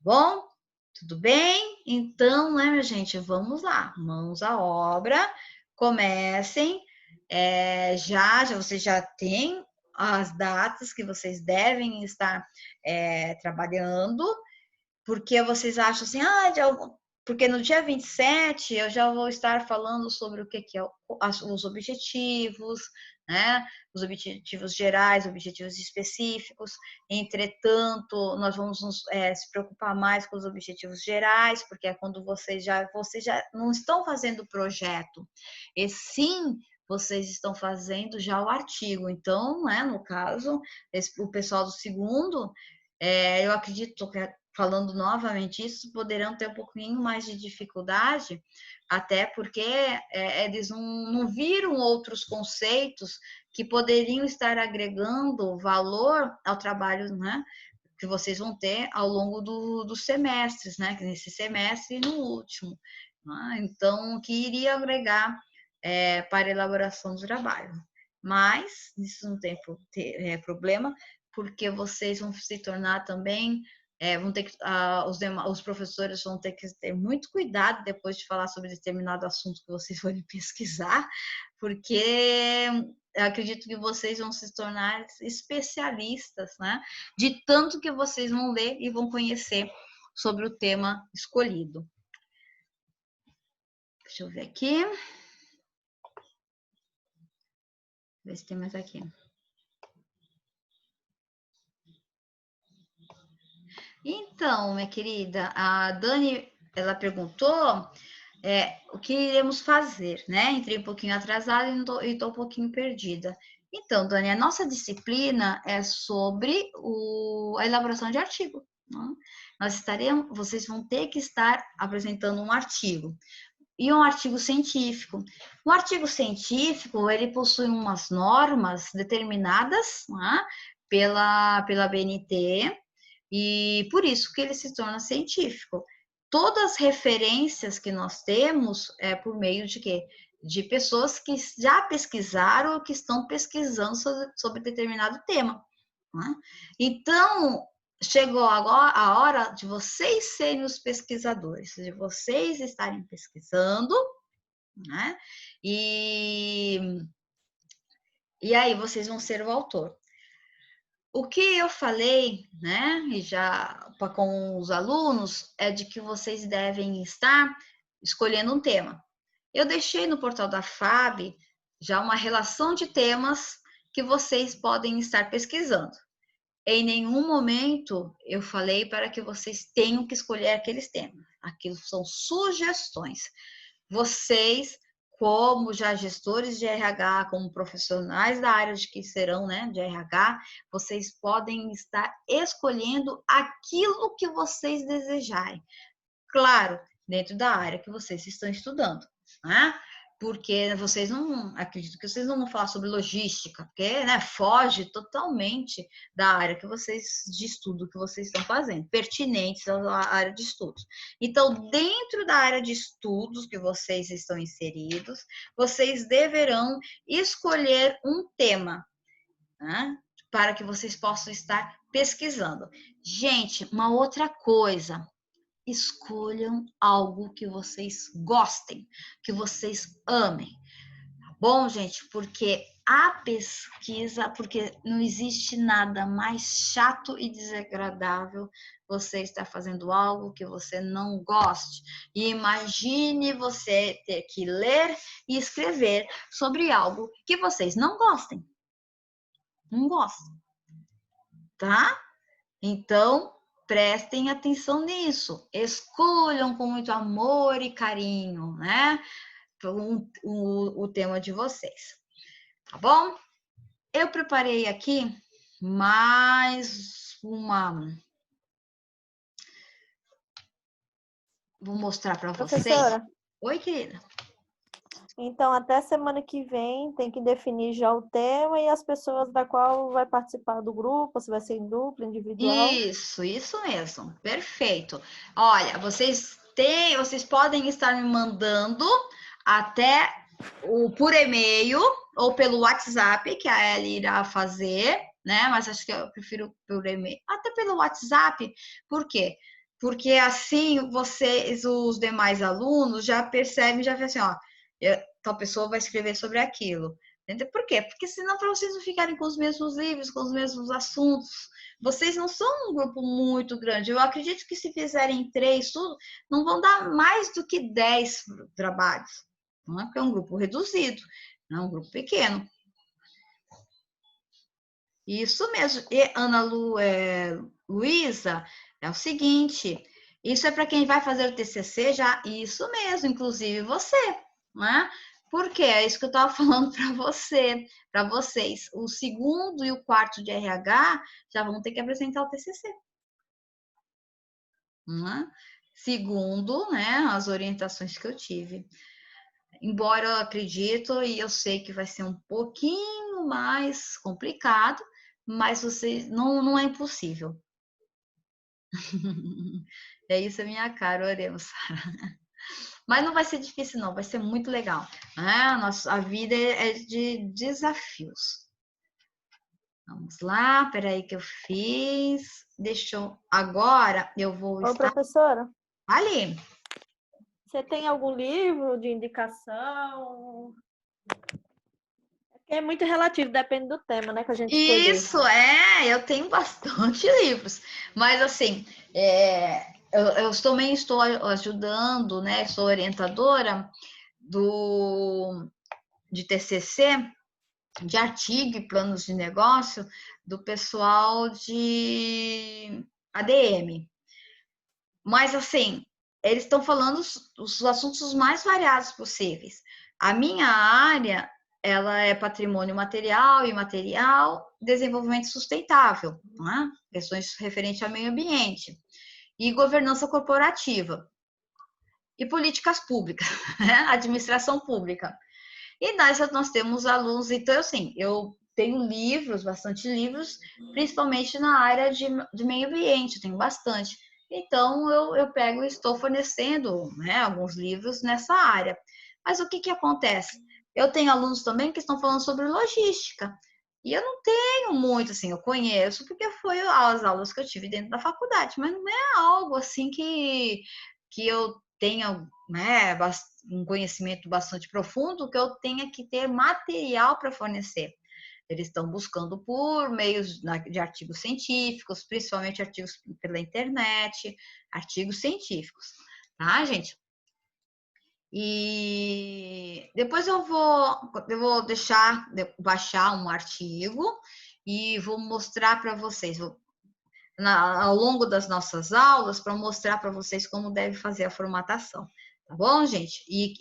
Bom? Tudo bem? Então, né, minha gente, vamos lá, mãos à obra, comecem, já vocês já têm as datas que vocês devem estar trabalhando, porque vocês acham assim, porque no dia 27 eu já vou estar falando sobre o que é os objetivos, né? Os objetivos gerais, objetivos específicos. Entretanto, nós vamos se preocupar mais com os objetivos gerais, porque é quando vocês já não estão fazendo o projeto, e sim vocês estão fazendo já o artigo. Então, né, no caso, o pessoal do segundo, eu acredito que, falando novamente isso, poderão ter um pouquinho mais de dificuldade, até porque eles não viram outros conceitos que poderiam estar agregando valor ao trabalho, né, que vocês vão ter ao longo dos semestres, né, nesse semestre e no último. Né? Então, que iria agregar para a elaboração do trabalho. Mas isso não tem problema, porque vocês vão se tornar também... vão ter que, os professores vão ter que ter muito cuidado depois de falar sobre determinado assunto que vocês forem pesquisar, porque eu acredito que vocês vão se tornar especialistas, né? De tanto que vocês vão ler e vão conhecer sobre o tema escolhido. Deixa eu ver aqui. Ver se tem mais aqui. Então, minha querida, a Dani, ela perguntou o que iremos fazer, né? Entrei um pouquinho atrasada e estou um pouquinho perdida. Então, Dani, a nossa disciplina é sobre a elaboração de artigo. Né? Vocês vão ter que estar apresentando um artigo. E um artigo científico. O artigo científico, ele possui umas normas determinadas, né, pela BNT, e por isso que ele se torna científico. Todas as referências que nós temos é por meio de quê? De pessoas que já pesquisaram ou que estão pesquisando sobre determinado tema. né? Então, chegou agora a hora de vocês serem os pesquisadores, de vocês estarem pesquisando, né? E aí vocês vão ser o autor. O que eu falei, né, e já com os alunos, é de que vocês devem estar escolhendo um tema. Eu deixei no portal da FAB já uma relação de temas que vocês podem estar pesquisando. Em nenhum momento eu falei para que vocês tenham que escolher aqueles temas. Aquilo são sugestões. Vocês, como já gestores de RH, como profissionais da área de que serão, né, de RH, vocês podem estar escolhendo aquilo que vocês desejarem. Claro, dentro da área que vocês estão estudando, né? Porque vocês não, acredito que vocês não vão falar sobre logística, porque, né, foge totalmente da área que vocês, de estudo que vocês estão fazendo, pertinentes à área de estudos. Então, dentro da área de estudos que vocês estão inseridos, vocês deverão escolher um tema, né, para que vocês possam estar pesquisando. Gente, uma outra coisa, escolham algo que vocês gostem, que vocês amem. Tá bom, gente? Porque a pesquisa, porque não existe nada mais chato e desagradável você estar fazendo algo que você não goste. E imagine você ter que ler e escrever sobre algo que vocês não gostem. Não gostam. Tá? Então, prestem atenção nisso, escolham com muito amor e carinho, né, o tema de vocês, tá bom? Eu preparei aqui mais uma... Vou mostrar para vocês. Professora, Oi, querida. então até semana que vem tem que definir já o tema e as pessoas da qual vai participar do grupo, se vai ser em dupla, individual. Isso mesmo, perfeito. Olha, vocês podem estar me mandando até por e-mail ou pelo WhatsApp, que a Ellie irá fazer, né? Mas acho que eu prefiro por e-mail, até pelo WhatsApp. Por quê? Porque assim vocês, os demais alunos, já percebem, já veem assim, ó, tal pessoa vai escrever sobre aquilo. Entendeu? Por quê? Porque senão, para vocês não ficarem com os mesmos livros, com os mesmos assuntos, vocês não são um grupo muito grande. Eu acredito que se fizerem 3, tudo, não vão dar mais do que 10 trabalhos. Não é porque é um grupo reduzido, não é um grupo pequeno. Isso mesmo. E Ana Luísa, é o seguinte, isso é para quem vai fazer o TCC já, isso mesmo, inclusive você, né? Porque é isso que eu estava falando para vocês. O segundo e o quarto de RH já vão ter que apresentar o TCC. Né? Segundo, né, as orientações que eu tive. Embora eu acredito e eu sei que vai ser um pouquinho mais complicado, mas você não é impossível. É isso a minha cara, oremos. Mas não vai ser difícil, não, vai ser muito legal. Né? A vida é de desafios. Vamos lá, peraí que eu fiz. Agora eu vou Ô, professora, ali. você tem algum livro de indicação? É muito relativo, depende do tema, né, que a gente escolher. Isso, eu tenho bastante livros. Mas assim, eu também estou ajudando, né? Sou orientadora de TCC, de artigo e planos de negócio do pessoal de ADM. Mas assim, eles estão falando os assuntos mais variados possíveis. A minha área, ela é patrimônio material e imaterial, desenvolvimento sustentável, né? Questões referentes ao meio ambiente e governança corporativa e políticas públicas, né? Administração pública. E nós temos alunos, então assim, eu tenho livros, bastante livros, principalmente na área de meio ambiente, eu tenho bastante. Então eu pego e estou fornecendo, né, alguns livros nessa área. Mas o que acontece? Eu tenho alunos também que estão falando sobre logística. E eu não tenho muito, assim, eu conheço porque foi as aulas que eu tive dentro da faculdade, mas não é algo assim que eu tenha, né, um conhecimento bastante profundo, que eu tenha que ter material para fornecer. Eles estão buscando por meios de artigos científicos, principalmente artigos pela internet, artigos científicos, tá, gente? E depois eu vou deixar baixar um artigo e vou mostrar para vocês ao longo das nossas aulas para mostrar para vocês como deve fazer a formatação, tá bom, gente? E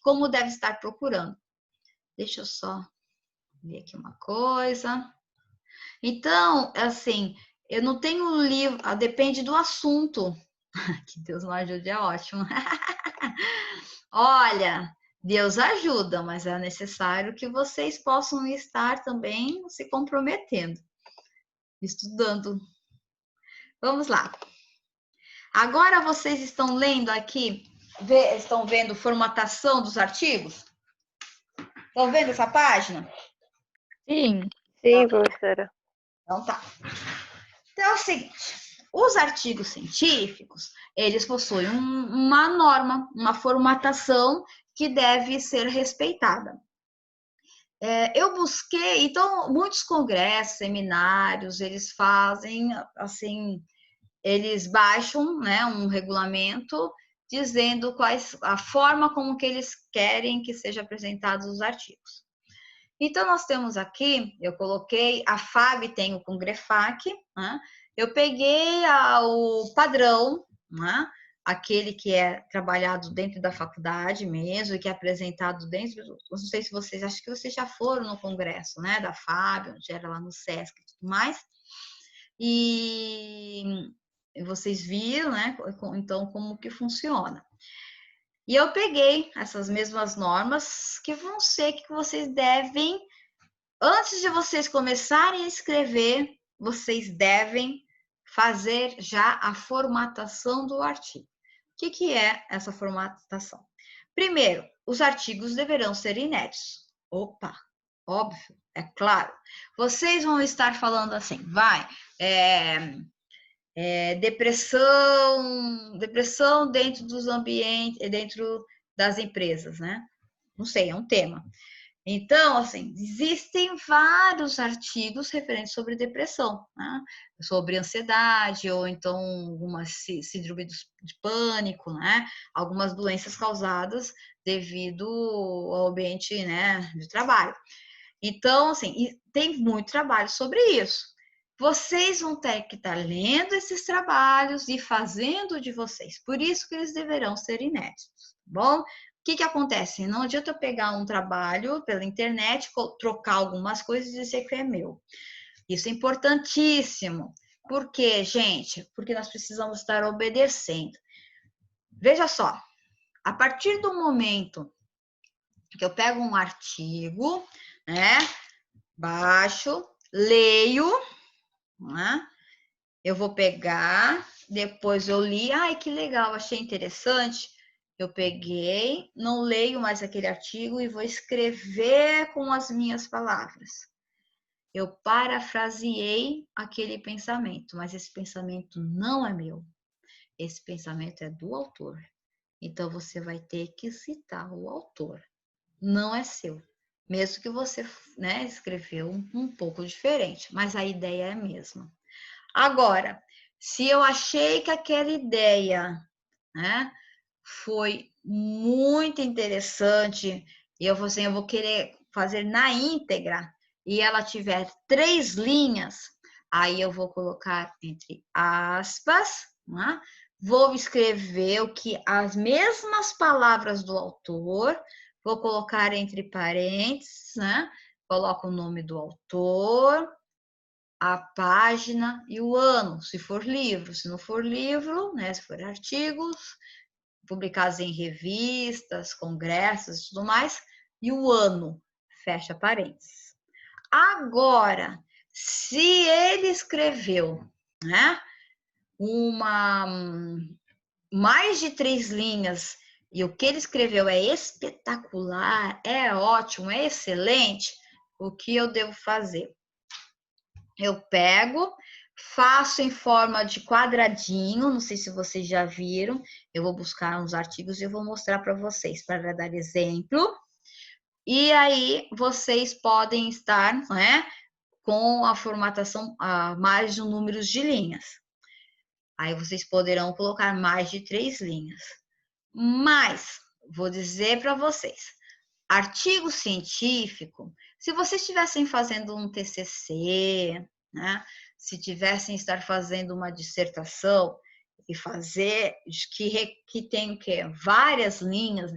como deve estar procurando. Deixa eu só ver aqui uma coisa. Então, assim, eu não tenho um livro, depende do assunto. Que Deus não ajude, é ótimo. Olha, Deus ajuda, mas é necessário que vocês possam estar também se comprometendo, estudando. Vamos lá. Agora vocês estão lendo aqui, estão vendo formatação dos artigos? Estão vendo essa página? Sim. Sim, professora. Então tá. Então é o seguinte, os artigos científicos, eles possuem uma norma, uma formatação que deve ser respeitada. Eu busquei, então, muitos congressos, seminários, eles fazem, assim, eles baixam, né, um regulamento dizendo a forma como que eles querem que sejam apresentados os artigos. Então, nós temos aqui, eu coloquei, a FAB tem o Congrefac, né? Eu peguei o padrão, né? Aquele que é trabalhado dentro da faculdade mesmo, e que é apresentado dentro, não sei se vocês, acho que vocês já foram no congresso, né, da FAB, onde era lá no SESC e tudo mais, e vocês viram, né, então, como que funciona. E eu peguei essas mesmas normas que vão ser que vocês devem, antes de vocês começarem a escrever, vocês devem fazer já a formatação do artigo. O que é essa formatação? Primeiro, os artigos deverão ser inéditos. Opa, óbvio, é claro. Vocês vão estar falando assim, depressão dentro dos ambientes, dentro das empresas, né? Não sei, é um tema. Então, assim, existem vários artigos referentes sobre depressão, né? Sobre ansiedade, ou então alguma síndrome de pânico, né? Algumas doenças causadas devido ao ambiente, né, de trabalho. Então, assim, tem muito trabalho sobre isso. Vocês vão ter que estar lendo esses trabalhos e fazendo de vocês. Por isso que eles deverão ser inéditos, tá bom? O que acontece? Não adianta eu pegar um trabalho pela internet, trocar algumas coisas e dizer que é meu. Isso é importantíssimo. Por quê, gente? Porque nós precisamos estar obedecendo. Veja só, a partir do momento que eu pego um artigo, né, baixo, leio, né? Eu vou pegar, depois eu li, ai, que legal, achei interessante. Eu peguei, não leio mais aquele artigo e vou escrever com as minhas palavras. Eu parafraseei aquele pensamento, mas esse pensamento não é meu. Esse pensamento é do autor. Então, você vai ter que citar o autor. Não é seu. Mesmo que você, né, escreveu um pouco diferente, mas a ideia é a mesma. Agora, se eu achei que aquela ideia, né, foi muito interessante, e eu vou querer fazer na íntegra, e ela tiver 3 linhas, aí eu vou colocar entre aspas, né, vou escrever as mesmas palavras do autor, vou colocar entre parênteses, né, coloco o nome do autor, a página e o ano, se for livro. Se não for livro, né, se for artigos, publicados em revistas, congressos e tudo mais, e o ano, fecha parênteses. Agora, se ele escreveu, né, mais de 3 linhas, e o que ele escreveu é espetacular, é ótimo, é excelente, o que eu devo fazer? Eu pego, faço em forma de quadradinho, não sei se vocês já viram, eu vou buscar uns artigos e eu vou mostrar para vocês, para dar exemplo. E aí, vocês podem estar, né, com a formatação, mais de um número de linhas. Aí, vocês poderão colocar mais de 3 linhas. Mas, vou dizer para vocês, artigo científico, se vocês estivessem fazendo um TCC, né, se tivessem estar fazendo uma dissertação e fazer que tem o quê? Várias linhas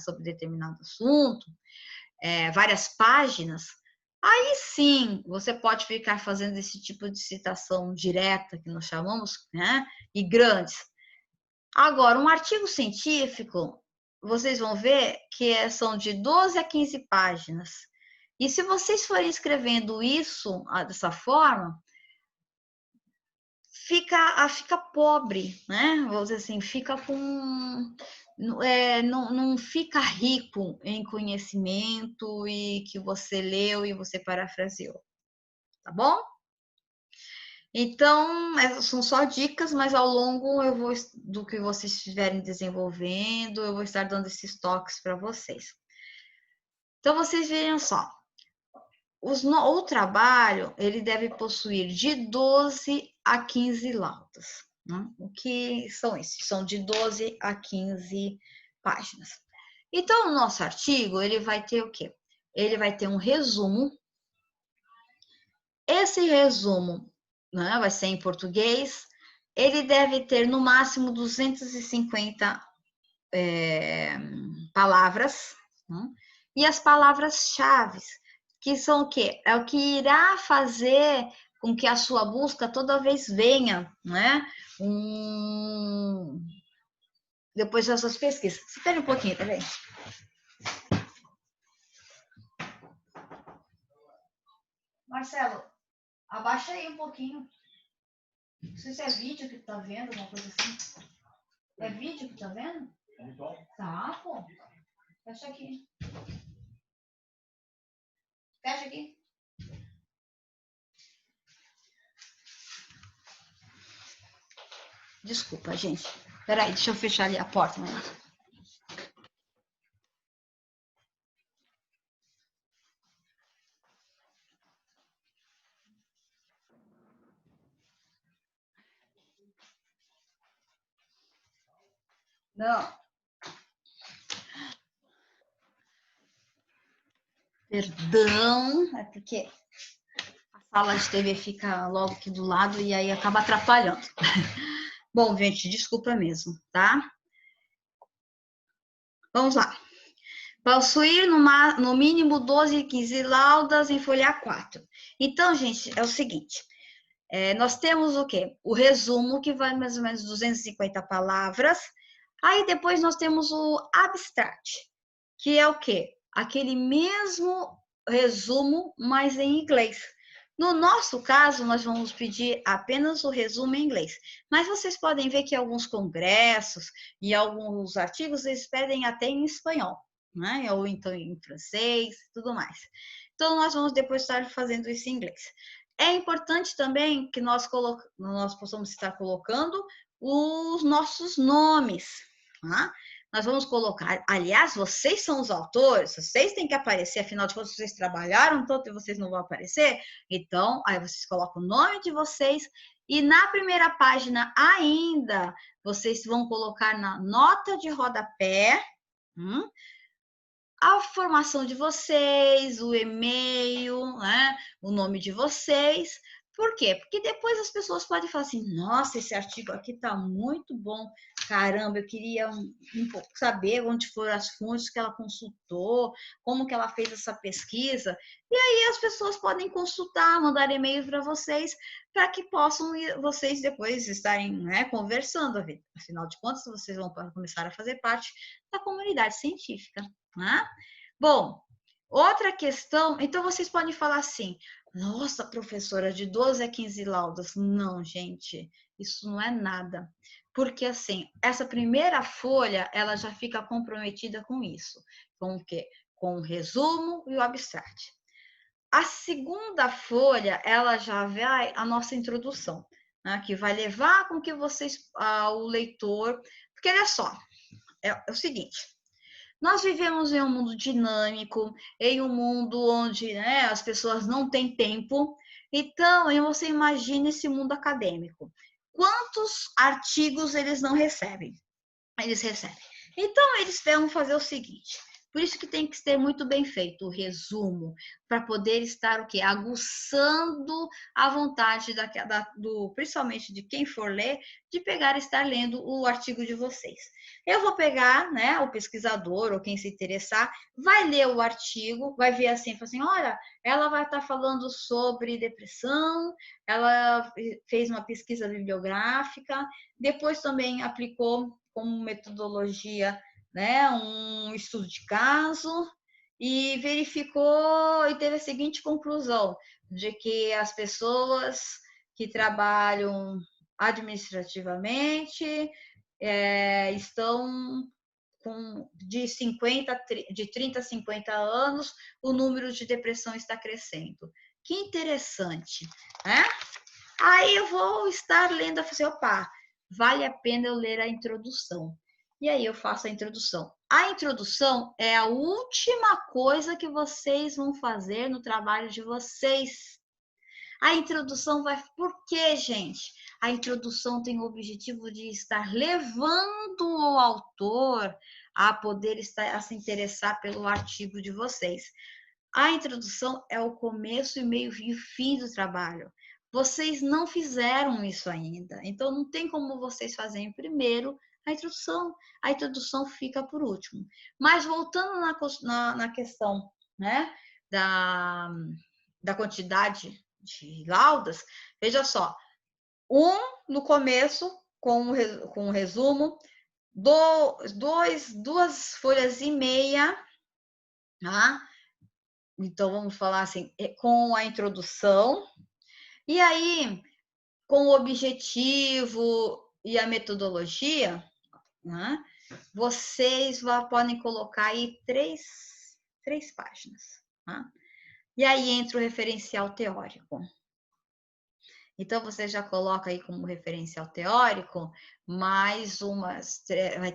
sobre determinado assunto, várias páginas, aí sim você pode ficar fazendo esse tipo de citação direta que nós chamamos, né, e grandes. Agora, um artigo científico, vocês vão ver que são de 12 a 15 páginas. E se vocês forem escrevendo isso dessa forma, fica pobre, né? Vou dizer assim, fica com... não fica rico em conhecimento e que você leu e você parafraseou. Tá bom? Então, são só dicas, mas ao longo do que vocês estiverem desenvolvendo, eu vou estar dando esses toques para vocês. Então, vocês vejam só. O trabalho, ele deve possuir de 12 a 15 laudas. Né? O que são esses? São de 12 a 15 páginas. Então, o nosso artigo, ele vai ter o quê? Ele vai ter um resumo. Esse resumo, né, vai ser em português. Ele deve ter, no máximo, 250 palavras. Né? E as palavras-chave, que são o quê? É o que irá fazer com que a sua busca toda vez venha, né? Depois das suas pesquisas. Espere um pouquinho, tá vendo? Marcelo, abaixa aí um pouquinho. Não sei se é vídeo que tu tá vendo, alguma coisa assim. É vídeo que tá vendo? Tá, pô. Fecha aqui. Fecha aqui. Desculpa, gente. Peraí, deixa eu fechar ali a porta. Não. Perdão, é porque a sala de TV fica logo aqui do lado e aí acaba atrapalhando. Bom, gente, desculpa mesmo, tá? Vamos lá. Possuir no mínimo 12 15 laudas em folha 4. Então, gente, é o seguinte. Nós temos o quê? O resumo, que vai mais ou menos 250 palavras. Aí depois nós temos o abstract, que é o quê? Aquele mesmo resumo, mas em inglês. No nosso caso, nós vamos pedir apenas o resumo em inglês. Mas vocês podem ver que alguns congressos e alguns artigos, eles pedem até em espanhol, né? Ou então em francês, tudo mais. Então, nós vamos depois estar fazendo isso em inglês. É importante também que nós possamos estar colocando os nossos nomes, tá? Nós vamos colocar, aliás, vocês são os autores, vocês têm que aparecer, afinal de contas, vocês trabalharam tanto e vocês não vão aparecer, então, aí vocês colocam o nome de vocês e na primeira página ainda, vocês vão colocar na nota de rodapé, a formação de vocês, o e-mail, né, o nome de vocês. Por quê? Porque depois as pessoas podem falar assim, nossa, esse artigo aqui está muito bom, caramba, eu queria um pouco saber onde foram as fontes que ela consultou, como que ela fez essa pesquisa, e aí as pessoas podem consultar, mandar e-mail para vocês, para que possam vocês depois estarem, né, conversando, afinal de contas, vocês vão começar a fazer parte da comunidade científica, né? Bom, outra questão, então vocês podem falar assim, nossa, professora, de 12 a 15 laudas. Não, gente, isso não é nada. Porque, assim, essa primeira folha, ela já fica comprometida com isso. Com o quê? Com o resumo e o abstract. A segunda folha, ela já vai a nossa introdução, né, que vai levar com que vocês, o leitor... Porque olha só, é o seguinte, nós vivemos em um mundo dinâmico, em um mundo onde, né, as pessoas não têm tempo. Então, você imagina esse mundo acadêmico. Quantos artigos eles não recebem? Eles recebem. Então, eles vão fazer o seguinte. Por isso que tem que ser muito bem feito o resumo, para poder estar o quê? Aguçando a vontade principalmente de quem for ler, de pegar e estar lendo o artigo de vocês. Eu vou pegar, né, o pesquisador ou quem se interessar, vai ler o artigo, vai ver assim, olha, ela vai estar falando sobre depressão, ela fez uma pesquisa bibliográfica, depois também aplicou como metodologia, né, um estudo de caso, e verificou e teve a seguinte conclusão, de que as pessoas que trabalham administrativamente estão de 30 a 50 anos, o número de depressão está crescendo. Que interessante, né? Aí eu vou estar lendo, opa, vale a pena eu ler a introdução. E aí eu faço a introdução. A introdução é a última coisa que vocês vão fazer no trabalho de vocês. A introdução vai... Por quê, gente? A introdução tem o objetivo de estar levando o autor a poder a se interessar pelo artigo de vocês. A introdução é o começo, e meio e fim do trabalho. Vocês não fizeram isso ainda, então não tem como vocês fazerem primeiro a introdução. A introdução fica por último. Mas voltando na questão, né, da quantidade de laudas, veja só, no começo, com o resumo, duas folhas e meia, tá? Então, vamos falar assim, com a introdução, e aí, com o objetivo e a metodologia, né, vocês podem colocar aí três páginas. Tá? E aí entra o referencial teórico. Então, você já coloca aí como referencial teórico mais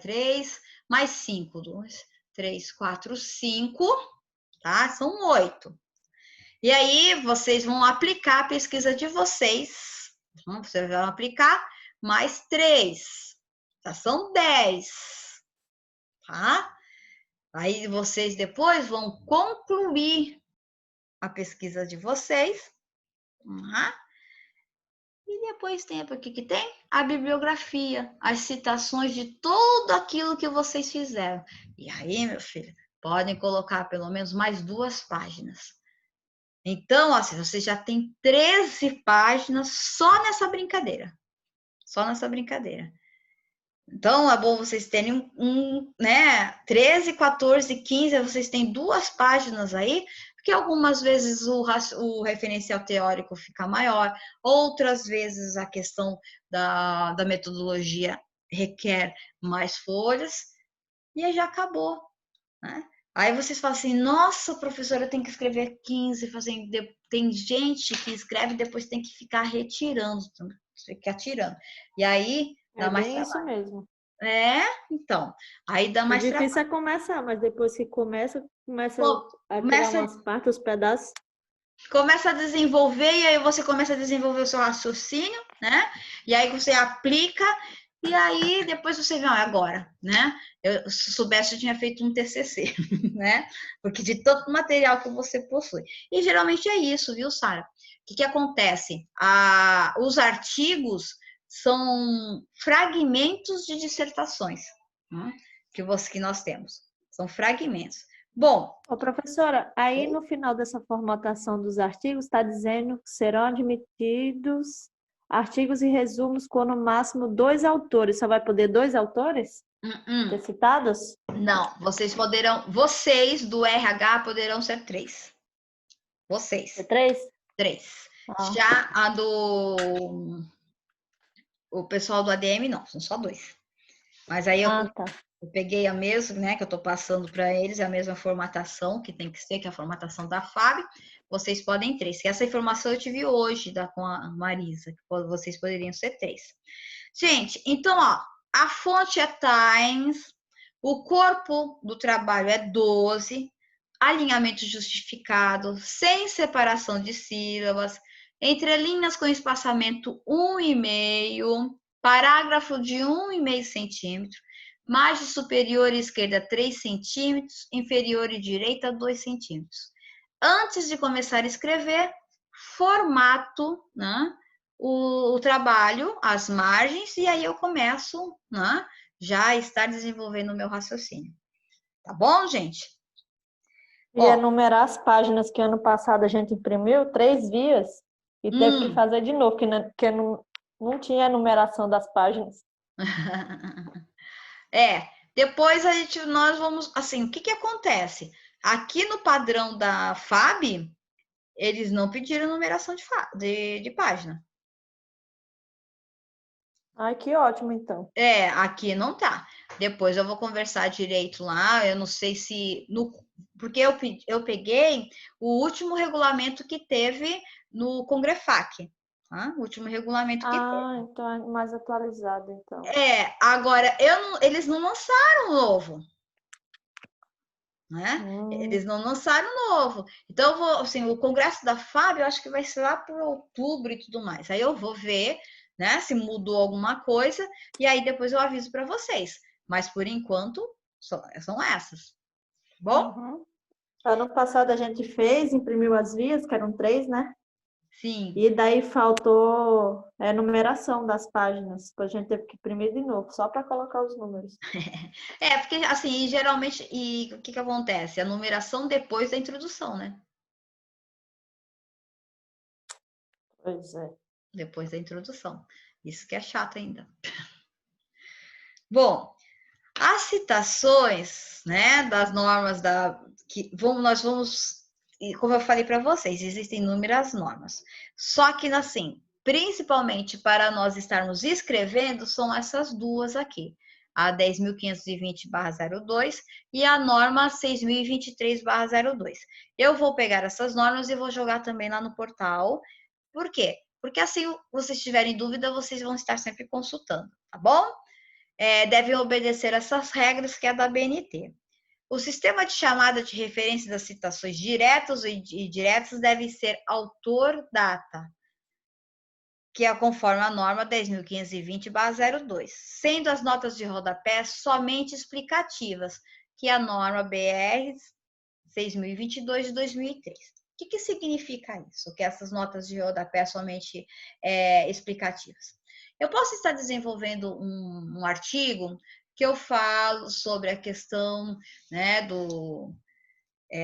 três, mais 5, 2, 3, 4, 5, tá? São 8. E aí, vocês vão aplicar a pesquisa de vocês. Vocês vão aplicar mais 3. Já são 10. Tá? Aí, vocês depois vão concluir a pesquisa de vocês. Tá? E depois tem o que tem? A bibliografia, as citações de tudo aquilo que vocês fizeram. E aí, meu filho, podem colocar pelo menos mais 2 páginas. Então, assim, você já tem 13 páginas só nessa brincadeira. Só nessa brincadeira. Então, é bom vocês terem né? 13, 14, 15, vocês têm 2 páginas aí, porque algumas vezes o referencial teórico fica maior, outras vezes a questão da metodologia requer mais folhas, e aí já acabou, né? Aí vocês falam assim, nossa, professora, eu tenho que escrever 15, tem gente que escreve e depois tem que ficar retirando, ficar tirando. E aí dá mais trabalho. Isso mesmo. Então, aí dá mais trabalho. O difícil é começar, mas depois que começa a tirar umas partes, os pedaços. Começa a desenvolver, e aí você começa a desenvolver o seu raciocínio, né? E aí você aplica, e aí depois você vê, agora, né? Se soubesse, eu tinha feito um TCC, né? Porque de tanto material que você possui. E geralmente é isso, viu, Sara? O que acontece? Os artigos são fragmentos de dissertações, né? que nós temos. São fragmentos. Bom... Professora, aí no final dessa formatação dos artigos, está dizendo que serão admitidos artigos e resumos com no máximo 2 autores. Só vai poder 2 autores ser citados? Não, vocês do RH poderão ser 3. Vocês. 3? 3. Já o pessoal do ADM, não, são só 2. Mas aí Eu peguei a mesma, né, que eu estou passando para eles, é a mesma formatação que tem que ser, que é a formatação da FAB. Vocês podem 3. Que essa informação eu tive hoje com a Marisa, que vocês poderiam ser 3. Gente, então, ó, a fonte é Times, o corpo do trabalho é 12, alinhamento justificado, sem separação de sílabas, entrelinhas com espaçamento 1,5, parágrafo de 1,5 centímetro, margem superior e esquerda 3 centímetros, inferior e direita 2 centímetros. Antes de começar a escrever, formato, né, o trabalho, as margens, e aí eu começo, né, já a estar desenvolvendo o meu raciocínio. Tá bom, gente? E enumerar as páginas que ano passado a gente imprimiu, 3 vias, e teve que fazer de novo, porque não tinha a numeração das páginas. Depois nós vamos, assim, o que acontece? Aqui no padrão da FAB, eles não pediram numeração de página. Ai, que ótimo, então. Aqui não tá. Depois eu vou conversar direito lá, eu não sei se... porque eu peguei o último regulamento que teve no Congrefac. Tá? O último regulamento que teve. Então é mais atualizado, então. Agora, eles não lançaram novo. Né? Eles não lançaram novo. Então, eu vou, assim, o congresso da FAB, eu acho que vai ser lá por outubro e tudo mais. Aí eu vou ver, né, se mudou alguma coisa, e aí depois eu aviso para vocês. Mas, por enquanto, são essas. Bom? Ano passado a gente imprimiu as vias, que eram 3, né? Sim. E daí faltou a numeração das páginas. A gente teve que imprimir de novo, só para colocar os números. Porque, assim, geralmente, o que acontece? A numeração depois da introdução, né? Pois é. Depois da introdução. Isso que é chato ainda. Bom, as citações, né, das normas nós vamos, como eu falei para vocês, existem inúmeras normas. Só que, assim, principalmente para nós estarmos escrevendo, são essas duas aqui. A 10.520/02 e a norma 6.023/02. Eu vou pegar essas normas e vou jogar também lá no portal. Por quê? Porque assim, vocês tiverem dúvida, vocês vão estar sempre consultando, tá bom? Devem obedecer essas regras que é da BNT. O sistema de chamada de referência das citações diretas e indiretas deve ser autor-data, que é conforme a norma 10.520/02, sendo as notas de rodapé somente explicativas, que é a norma BR 6.022 de 2003. O que significa isso? Que essas notas de rodapé somente explicativas? Eu posso estar desenvolvendo um artigo que eu falo sobre a questão, né,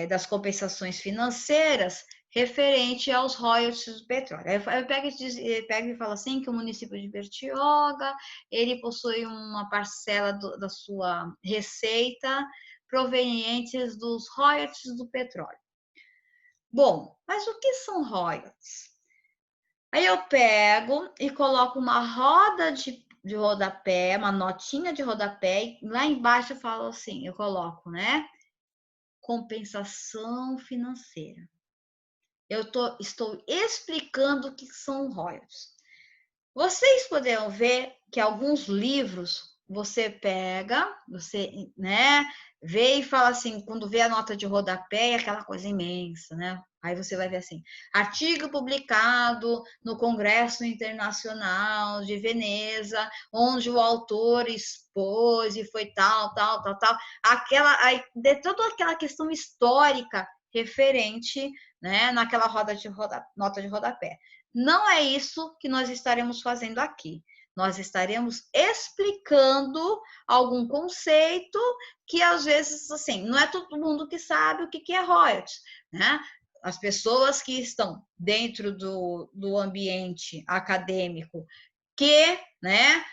das compensações financeiras referente aos royalties do petróleo. Eu pego e falo assim que o município de Bertioga, ele possui uma parcela da sua receita provenientes dos royalties do petróleo. Bom, mas o que são royalties? Aí eu pego e coloco uma roda de rodapé, uma notinha de rodapé, e lá embaixo eu falo assim, eu coloco, né? Compensação financeira. Estou explicando o que são royalties. Vocês poderão ver que alguns livros você pega, né, vê e fala assim, quando vê a nota de rodapé, é aquela coisa imensa, né? Aí você vai ver assim, artigo publicado no Congresso Internacional de Veneza, onde o autor expôs e foi tal. Toda aquela questão histórica referente, né, naquela nota de rodapé. Não é isso que nós estaremos fazendo aqui. Nós estaremos explicando algum conceito que, às vezes, assim, não é todo mundo que sabe o que é royalties, né? As pessoas que estão dentro do ambiente acadêmico né,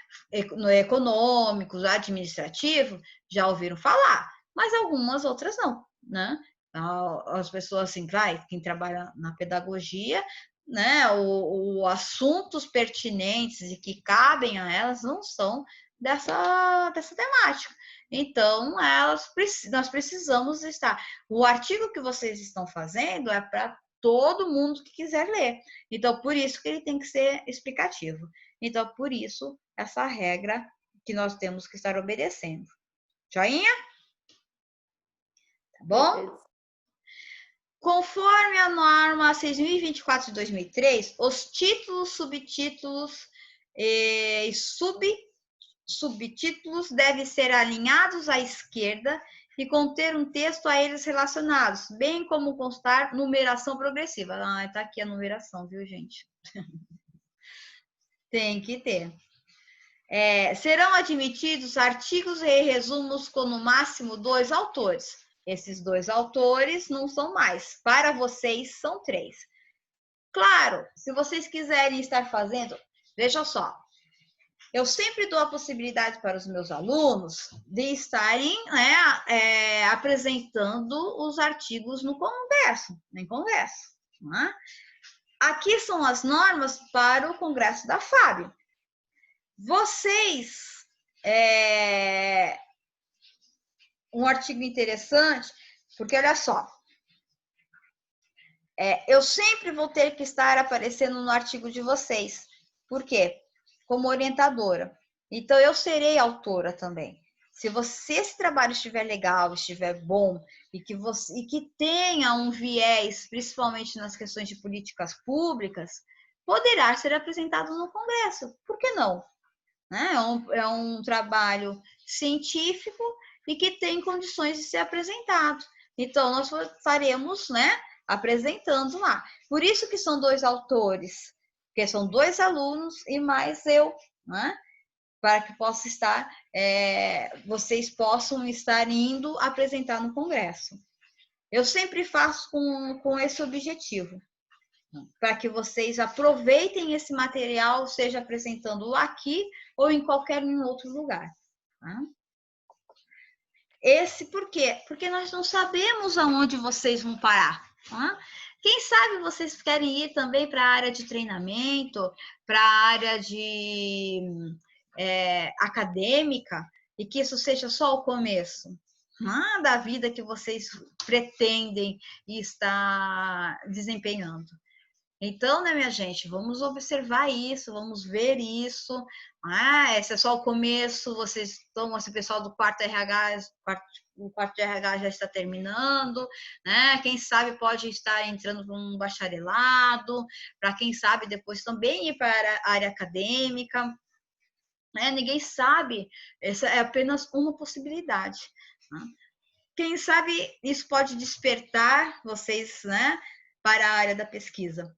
econômicos, administrativos, já ouviram falar, mas algumas outras não, né? As pessoas, assim, quem trabalha na pedagogia, né, os assuntos pertinentes e que cabem a elas não são dessa temática. Então, nós precisamos estar. O artigo que vocês estão fazendo é para todo mundo que quiser ler. Então, por isso que ele tem que ser explicativo. Então, por isso, essa regra que nós temos que estar obedecendo. Joinha? Tá bom? Conforme a norma 6.024 de 2003, os títulos, subtítulos e subtítulos devem ser alinhados à esquerda e conter um texto a eles relacionados, bem como constar numeração progressiva. Ah, tá aqui a numeração, viu, gente? Tem que ter. Serão admitidos artigos e resumos com no máximo 2 autores. Esses 2 autores não são mais. Para vocês, são 3. Claro, se vocês quiserem estar fazendo, veja só, eu sempre dou a possibilidade para os meus alunos de estarem apresentando os artigos no congresso, em congresso. Né? Aqui são as normas para o congresso da FAB. Vocês, um artigo interessante, porque olha só, eu sempre vou ter que estar aparecendo no artigo de vocês. Por quê? Como orientadora. Então, eu serei autora também. Se esse trabalho estiver legal, estiver bom, e que tenha um viés, principalmente nas questões de políticas públicas, poderá ser apresentado no Congresso. Por que não? É um trabalho científico e que tem condições de ser apresentado. Então, nós faremos, apresentando lá. Por isso que são 2 autores, porque são 2 alunos e mais eu, para que possa estar, vocês possam estar indo apresentar no congresso. Eu sempre faço com esse objetivo, para que vocês aproveitem esse material, seja apresentando aqui ou em qualquer outro lugar. Tá? Por quê? Porque nós não sabemos aonde vocês vão parar. Tá? Quem sabe vocês querem ir também para a área de treinamento, para a área de acadêmica, e que isso seja só o começo da vida que vocês pretendem estar desempenhando. Então, minha gente, vamos observar isso, vamos ver isso. Esse é só o começo, vocês estão, esse pessoal do quarto RH, o quarto de RH já está terminando, Quem sabe pode estar entrando para um bacharelado, para quem sabe depois também ir para a área acadêmica. Ninguém sabe, essa é apenas uma possibilidade. Quem sabe isso pode despertar vocês, para a área da pesquisa.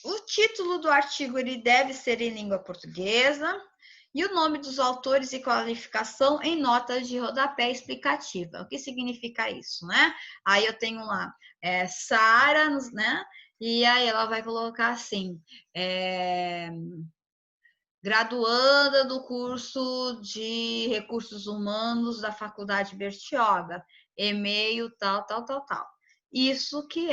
O título do artigo ele deve ser em língua portuguesa e o nome dos autores e qualificação em notas de rodapé explicativa. O que significa isso, Aí eu tenho lá Sara, E aí ela vai colocar assim, graduanda do curso de Recursos Humanos da Faculdade Bertioga, e-mail tal. Isso que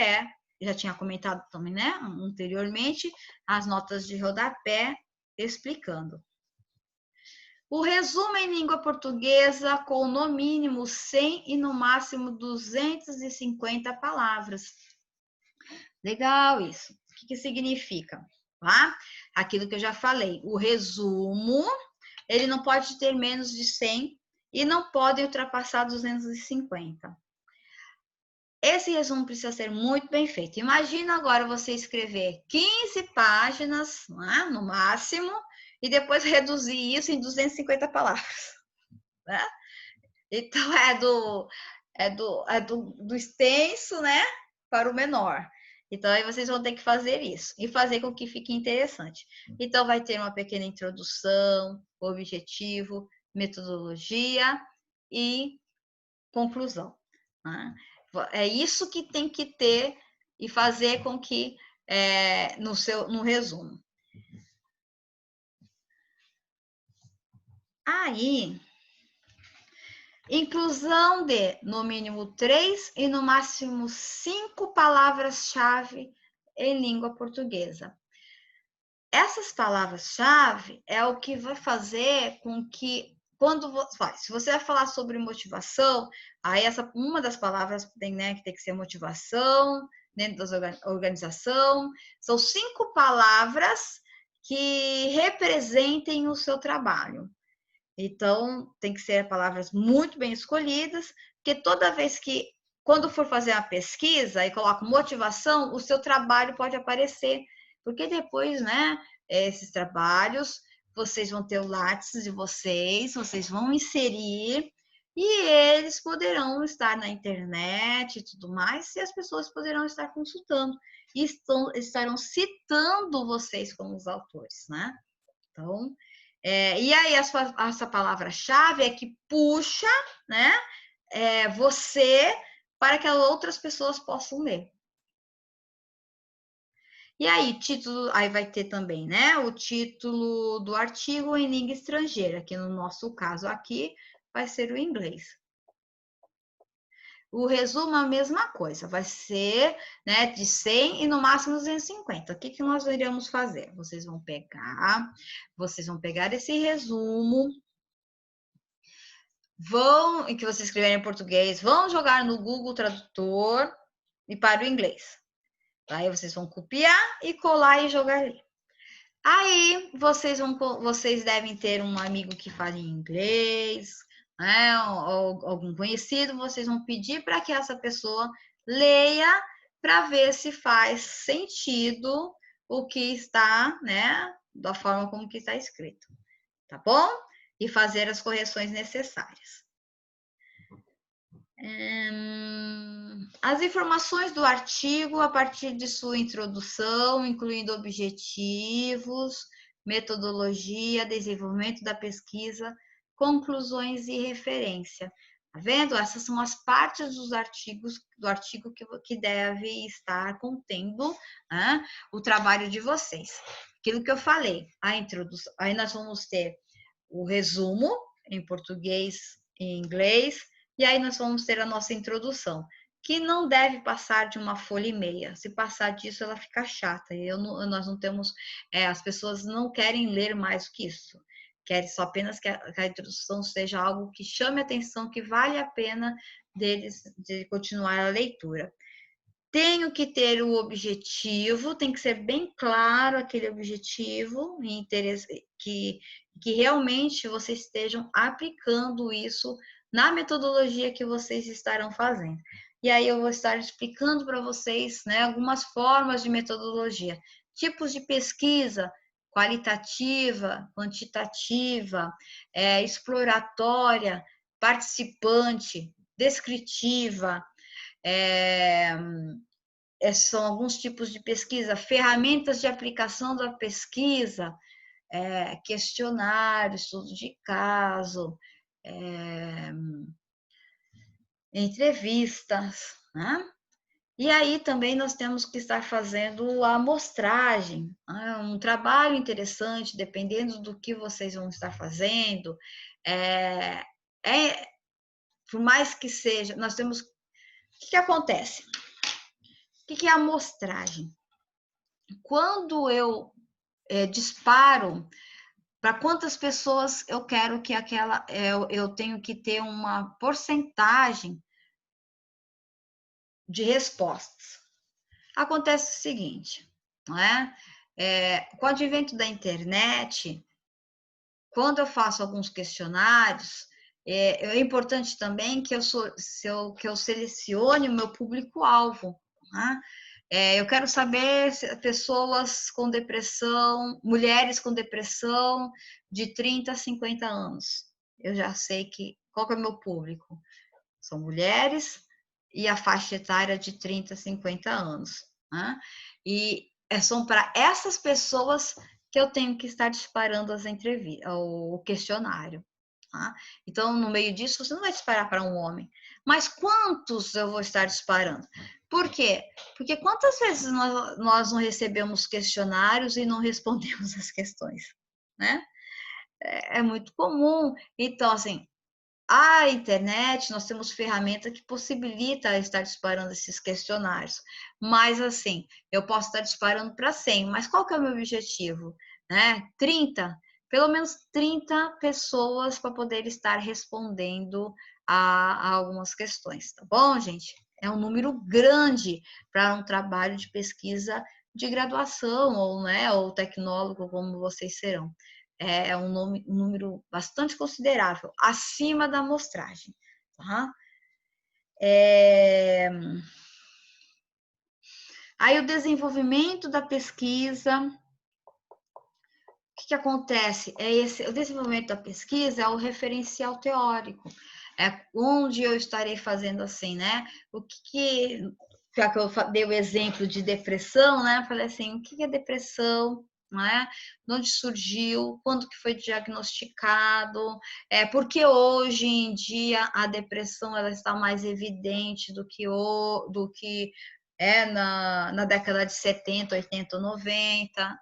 já tinha comentado também, anteriormente, as notas de rodapé explicando. O resumo em língua portuguesa com no mínimo 100 e no máximo 250 palavras. Legal isso. O que significa? Aquilo que eu já falei, o resumo, ele não pode ter menos de 100 e não pode ultrapassar 250. Esse resumo precisa ser muito bem feito. Imagina agora você escrever 15 páginas, no máximo, e depois reduzir isso em 250 palavras. Então, do extenso, para o menor. Então, aí vocês vão ter que fazer isso e fazer com que fique interessante. Então, vai ter uma pequena introdução, objetivo, metodologia e conclusão. É isso que tem que ter e fazer com que, no resumo. Aí, inclusão de, no mínimo, 3 e no máximo 5 palavras-chave em língua portuguesa. Essas palavras-chave é o que vai fazer com que se você vai falar sobre motivação, aí uma das palavras tem, né, que tem que ser motivação, dentro da organização. São 5 palavras que representem o seu trabalho. Então, tem que ser palavras muito bem escolhidas, porque toda vez que, quando for fazer uma pesquisa e coloca motivação, o seu trabalho pode aparecer, porque depois, né, esses trabalhos, vocês vão ter o Lattes de vocês vão inserir, e eles poderão estar na internet e tudo mais, e as pessoas poderão estar consultando, e estarão citando vocês como os autores, né? Então, e aí essa palavra-chave é que puxa, né, você para que outras pessoas possam ler. E aí, título, aí vai ter também, né, o título do artigo em língua estrangeira, que no nosso caso aqui vai ser o inglês. O resumo é a mesma coisa, vai ser, né, de 100 e no máximo 250. O que nós iremos fazer? Vocês vão pegar esse resumo, em que vocês escreverem em português, vão jogar no Google Tradutor e para o inglês. Aí vocês vão copiar e colar e jogar ali. Aí vocês devem ter um amigo que fale inglês, né, ou algum conhecido, vocês vão pedir para que essa pessoa leia para ver se faz sentido o que está, né, da forma como que está escrito, tá bom? E fazer as correções necessárias. As informações do artigo a partir de sua introdução, incluindo objetivos, metodologia, desenvolvimento da pesquisa, conclusões e referência. Tá vendo? Essas são as partes do artigo que deve estar contendo, né, o trabalho de vocês. Aquilo que eu falei, a introdução, aí nós vamos ter o resumo em português e inglês, e aí nós vamos ter a nossa introdução, que não deve passar de 1,5 folhas. Se passar disso, ela fica chata. Nós não temos, as pessoas não querem ler mais do que isso. Querem só apenas que a introdução seja algo que chame a atenção, que vale a pena de continuar a leitura. Tenho que ter o objetivo, tem que ser bem claro aquele objetivo, que realmente vocês estejam aplicando isso na metodologia que vocês estarão fazendo. E aí eu vou estar explicando para vocês, né, algumas formas de metodologia, tipos de pesquisa, qualitativa, quantitativa, exploratória, participante, descritiva, são alguns tipos de pesquisa, ferramentas de aplicação da pesquisa, questionário, estudo de caso, entrevistas, né? E aí também nós temos que estar fazendo a amostragem, né? Um trabalho interessante, dependendo do que vocês vão estar fazendo, por mais que seja, nós temos... O que acontece? O que é a amostragem? Quando eu disparo, para quantas pessoas eu quero que eu tenho que ter uma porcentagem de respostas. Acontece o seguinte, não é? Com o advento da internet, quando eu faço alguns questionários, é importante também que eu selecione o meu público-alvo, né? Eu quero saber se pessoas com depressão, mulheres com depressão de 30 a 50 anos. Eu já sei qual que é o meu público. São mulheres e a faixa etária de 30 a 50 anos. Né? E são para essas pessoas que eu tenho que estar disparando o questionário. Tá? Então, no meio disso, você não vai disparar para um homem. Mas quantos eu vou estar disparando? Por quê? Porque quantas vezes nós não recebemos questionários e não respondemos as questões, né? É muito comum. Então, assim, a internet, nós temos ferramenta que possibilita estar disparando esses questionários. Mas, assim, eu posso estar disparando para 100, mas qual que é o meu objetivo? Né? 30? pelo menos 30 pessoas para poder estar respondendo a algumas questões, tá bom, gente? É um número grande para um trabalho de pesquisa de graduação, ou, né, ou tecnólogo, como vocês serão. É um número bastante considerável, acima da amostragem, tá? Aí o desenvolvimento da pesquisa, o que acontece? O desenvolvimento da pesquisa é o referencial teórico, é onde eu estarei fazendo assim, né? Já que eu dei o exemplo de depressão, né? Falei assim, o que é depressão? Não é? De onde surgiu? Quando que foi diagnosticado? Porque hoje em dia a depressão ela está mais evidente do que na década de 70, 80, 90,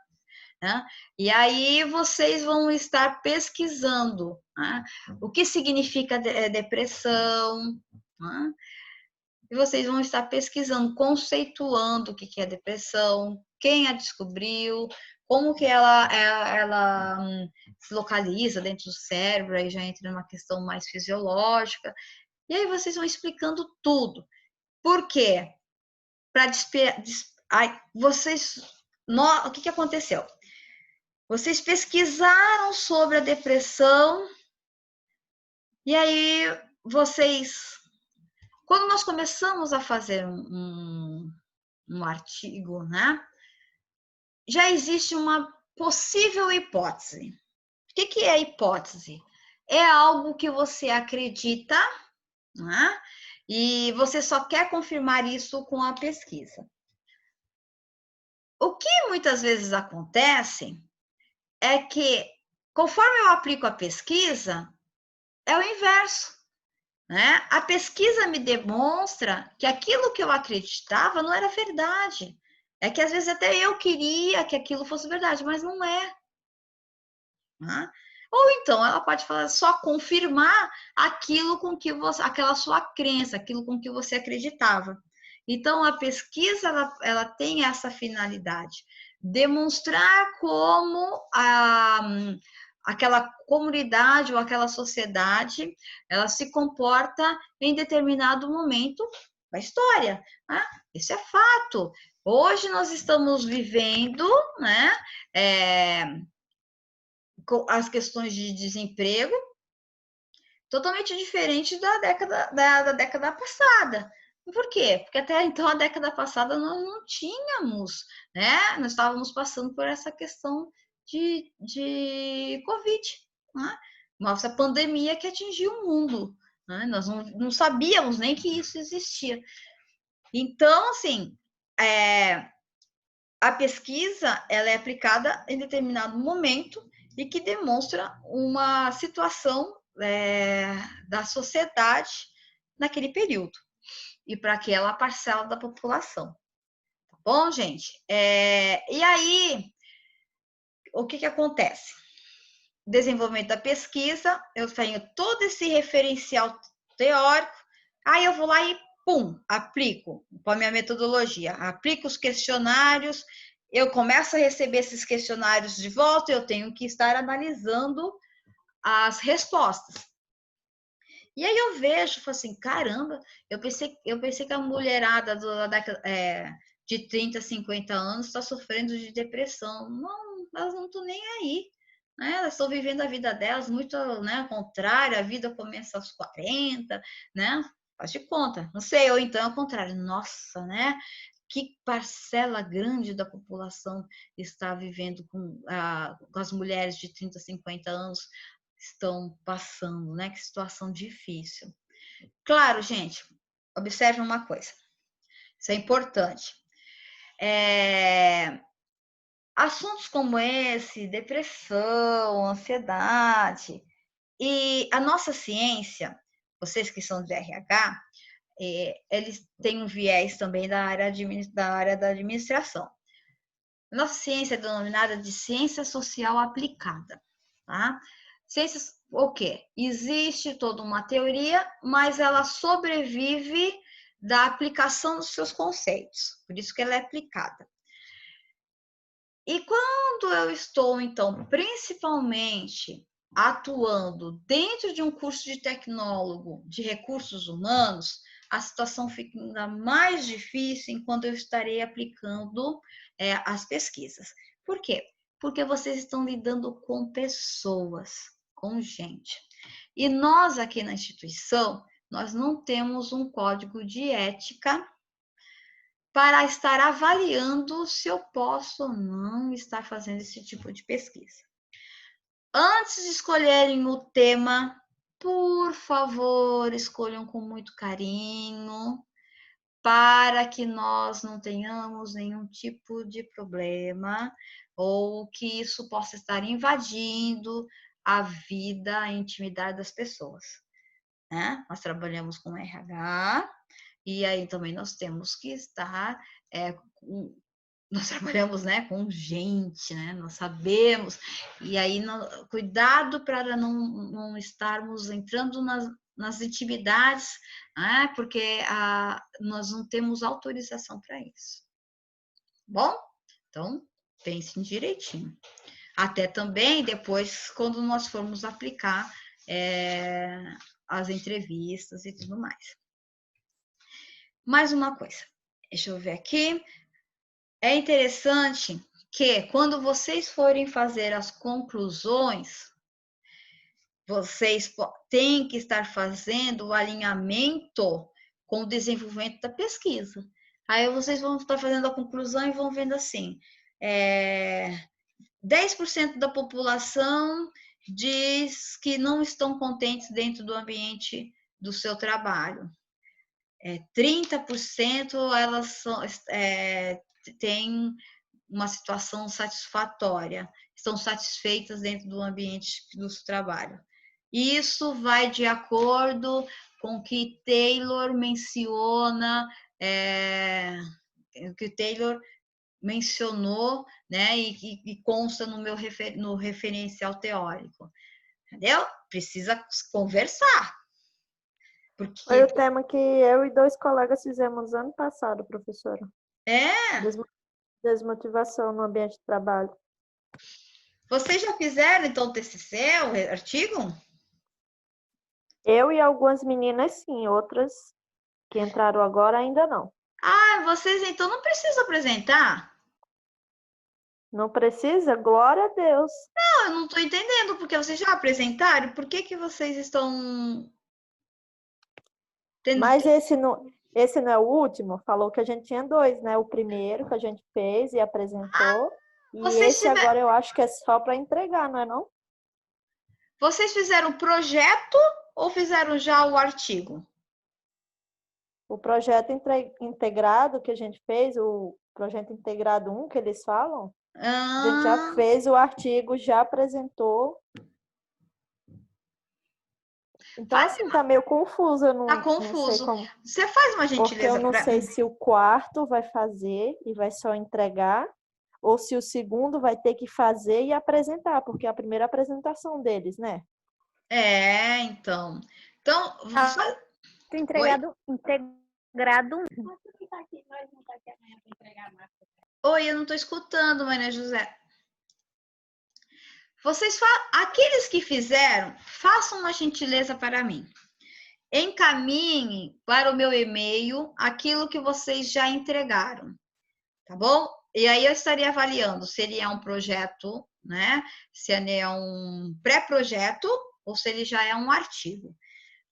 né? E aí vocês vão estar pesquisando, né? O que significa depressão, né? E vocês vão estar pesquisando, conceituando o que é depressão, quem a descobriu, como que ela se localiza dentro do cérebro, aí já entra numa questão mais fisiológica. E aí vocês vão explicando tudo. Por quê? O que aconteceu? Vocês pesquisaram sobre a depressão e aí quando nós começamos a fazer um artigo, né? Já existe uma possível hipótese. O que é hipótese? É algo que você acredita, né? E você só quer confirmar isso com a pesquisa. O que muitas vezes acontece é que, conforme eu aplico a pesquisa, é o inverso, né? A pesquisa me demonstra que aquilo que eu acreditava não era verdade. É que às vezes até eu queria que aquilo fosse verdade, mas não é. Né? Ou então ela pode falar, só confirmar aquilo com que aquela sua crença, aquilo com que você acreditava. Então a pesquisa ela tem essa finalidade, demonstrar como aquela comunidade ou aquela sociedade ela se comporta em determinado momento da história. Né? Isso é fato. Hoje nós estamos vivendo, né? As questões de desemprego totalmente diferente da década passada. Por quê? Porque até então, a década passada, nós não tínhamos, né? Nós estávamos passando por essa questão de Covid, né? Nossa pandemia que atingiu o mundo. Né? Nós não sabíamos nem que isso existia. Então, assim, a pesquisa ela é aplicada em determinado momento e que demonstra uma situação da sociedade naquele período e para aquela parcela da população. Tá bom, gente? E aí, o que acontece? Desenvolvimento da pesquisa, eu tenho todo esse referencial teórico, aí eu vou lá e pum, aplico com a minha metodologia, aplico os questionários, eu começo a receber esses questionários de volta, eu tenho que estar analisando as respostas. E aí eu vejo, falo assim, caramba, eu pensei que a mulherada de 30, 50 anos está sofrendo de depressão. Não, elas não estão nem aí. Né? Elas estão vivendo a vida delas muito, né, ao contrário, a vida começa aos 40, né? Faz de conta. Não sei, ou então ao contrário. Nossa, né? Que parcela grande da população está vivendo com as mulheres de 30, 50 anos estão passando, né? Que situação difícil. Claro, gente, observe uma coisa. Isso é importante. Assuntos como esse, depressão, ansiedade, e a nossa ciência, vocês que são de RH, eles têm um viés também da área da administração. Nossa ciência é denominada de ciência social aplicada, tá? Ciências, o quê? Existe toda uma teoria, mas ela sobrevive da aplicação dos seus conceitos, por isso que ela é aplicada. E quando eu estou, então, principalmente atuando dentro de um curso de tecnólogo de recursos humanos, a situação fica ainda mais difícil enquanto eu estarei aplicando as pesquisas. Por quê? Porque vocês estão lidando com pessoas, com gente. E nós aqui na instituição, nós não temos um código de ética para estar avaliando se eu posso ou não estar fazendo esse tipo de pesquisa. Antes de escolherem o tema, por favor, escolham com muito carinho, para que nós não tenhamos nenhum tipo de problema ou que isso possa estar invadindo a vida, a intimidade das pessoas, né? Nós trabalhamos com RH e aí também nós temos que estar nós trabalhamos, né, com gente, né? Nós sabemos, e aí cuidado para não estarmos entrando nas intimidades, né? Porque nós não temos autorização para isso. Bom, então pensem direitinho. Até também depois, quando nós formos aplicar as entrevistas e tudo mais. Mais uma coisa, deixa eu ver aqui. É interessante que quando vocês forem fazer as conclusões, vocês têm que estar fazendo o alinhamento com o desenvolvimento da pesquisa. Aí vocês vão estar fazendo a conclusão e vão vendo assim, 10% da população diz que não estão contentes dentro do ambiente do seu trabalho. 30% elas têm uma situação satisfatória, estão satisfeitas dentro do ambiente do seu trabalho. Isso vai de acordo com o que Taylor menciona, o que Taylor mencionou, né, e consta no referencial teórico. Entendeu? Precisa conversar. Porque... Foi o tema que eu e 2 colegas fizemos ano passado, professora. Desmotivação no ambiente de trabalho. Vocês já fizeram, então, o TCC, o artigo? Eu e algumas meninas, sim. Outras que entraram agora, ainda não. Vocês, então, não precisam apresentar? Não precisa? Glória a Deus. Não, eu não estou entendendo, porque vocês já apresentaram. Por que vocês estão... Mas esse não é o último? Falou que a gente tinha 2, né? O primeiro que a gente fez e apresentou. E esse agora eu acho que é só para entregar, não é não? Vocês fizeram o projeto ou fizeram já o artigo? O projeto integrado que a gente fez, o projeto integrado 1 que eles falam, a gente já fez o artigo, já apresentou. Então, assim, tá meio confuso. Eu tá confuso. Não sei como... Você faz uma gentileza porque eu não sei se o quarto vai fazer e vai só entregar, ou se o segundo vai ter que fazer e apresentar, porque é a primeira apresentação deles, né? Então... Então, integrado. Oi, eu não estou escutando, Maria José. Aqueles que fizeram, façam uma gentileza para mim. Encaminhem para o meu e-mail aquilo que vocês já entregaram, tá bom? E aí eu estaria avaliando se ele é um projeto, né? Se ele é um pré-projeto ou se ele já é um artigo.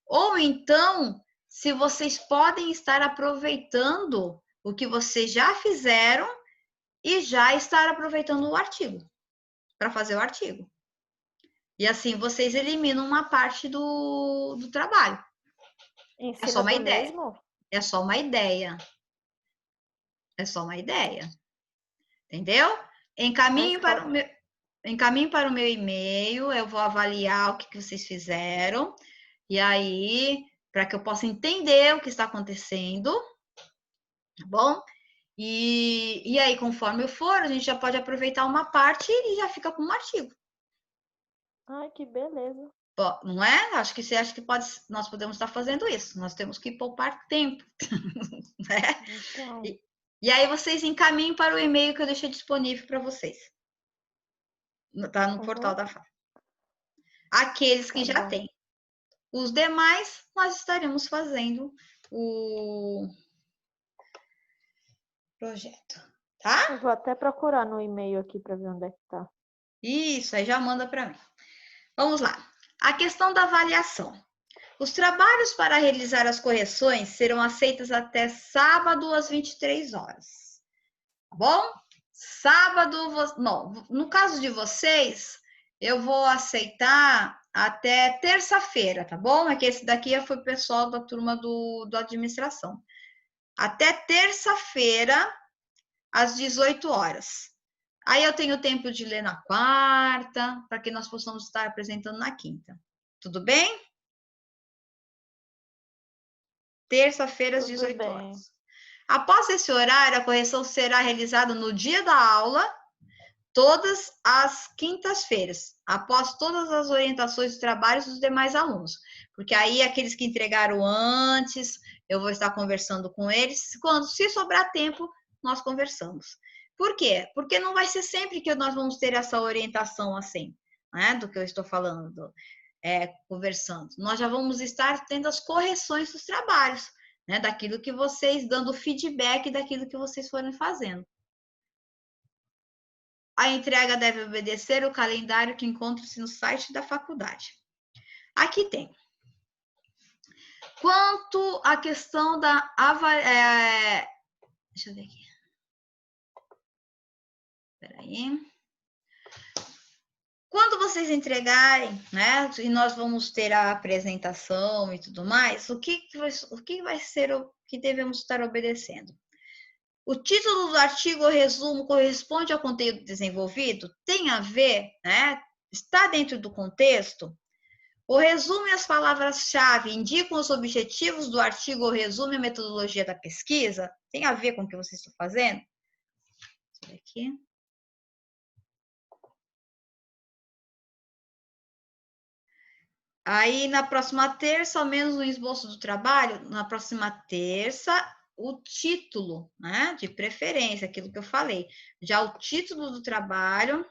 Ou então, se vocês podem estar aproveitando o que vocês já fizeram e já estar aproveitando o artigo, para fazer o artigo. E assim, vocês eliminam uma parte do trabalho. É só uma ideia. Mesmo? É só uma ideia. É só uma ideia. Entendeu? Encaminhe para o meu e-mail, eu vou avaliar o que vocês fizeram. E aí, para que eu possa entender o que está acontecendo, tá bom? E aí, conforme eu for, a gente já pode aproveitar uma parte e já fica com um artigo. Ai, que beleza. Não é? Acho que você acha que nós podemos estar fazendo isso. Nós temos que poupar tempo, né? Então... E aí vocês encaminhem para o e-mail que eu deixei disponível para vocês. Tá no portal da FAB. Aqueles que já têm. Os demais, nós estaremos fazendo o projeto, tá? Eu vou até procurar no e-mail aqui para ver onde é que tá. Isso, aí já manda para mim. Vamos lá. A questão da avaliação. Os trabalhos para realizar as correções serão aceitos até sábado às 23 horas. Tá bom? Sábado, não, no caso de vocês, eu vou aceitar até terça-feira, tá bom? É que esse daqui foi o pessoal da turma do administração. Até terça-feira, às 18 horas. Aí eu tenho tempo de ler na quarta, para que nós possamos estar apresentando na quinta. Tudo bem? Terça-feira, às 18 horas. Após esse horário, a correção será realizada no dia da aula, todas as quintas-feiras, após todas as orientações de trabalhos dos demais alunos. Porque aí, aqueles que entregaram antes, eu vou estar conversando com eles. Se sobrar tempo, nós conversamos. Por quê? Porque não vai ser sempre que nós vamos ter essa orientação assim, né? Do que eu estou falando, conversando. Nós já vamos estar tendo as correções dos trabalhos, né? Daquilo que vocês, dando feedback daquilo que vocês forem fazendo. A entrega deve obedecer o calendário que encontra-se no site da faculdade. Aqui tem. Quanto à questão da deixa eu ver aqui. Espera aí. Quando vocês entregarem, né, e nós vamos ter a apresentação e tudo mais, o que vai ser o que devemos estar obedecendo? O título do artigo ou resumo corresponde ao conteúdo desenvolvido? Tem a ver, né? Está dentro do contexto? O resumo e as palavras-chave indicam os objetivos do artigo ou resumo e a metodologia da pesquisa? Tem a ver com o que vocês estão fazendo? Deixa eu ver aqui. Aí, na próxima terça, ao menos no esboço do trabalho, na próxima terça, o título, né, de preferência, aquilo que eu falei. Já o título do trabalho.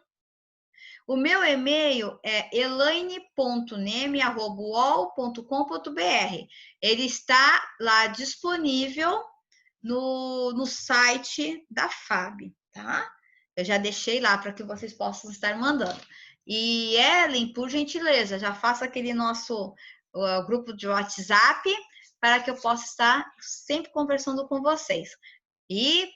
O meu e-mail é elaine.neme@uol.com.br. Ele está lá disponível no site da FAB, tá? Eu já deixei lá para que vocês possam estar mandando. E, Ellen, por gentileza, já faça aquele nosso grupo de WhatsApp para que eu possa estar sempre conversando com vocês. E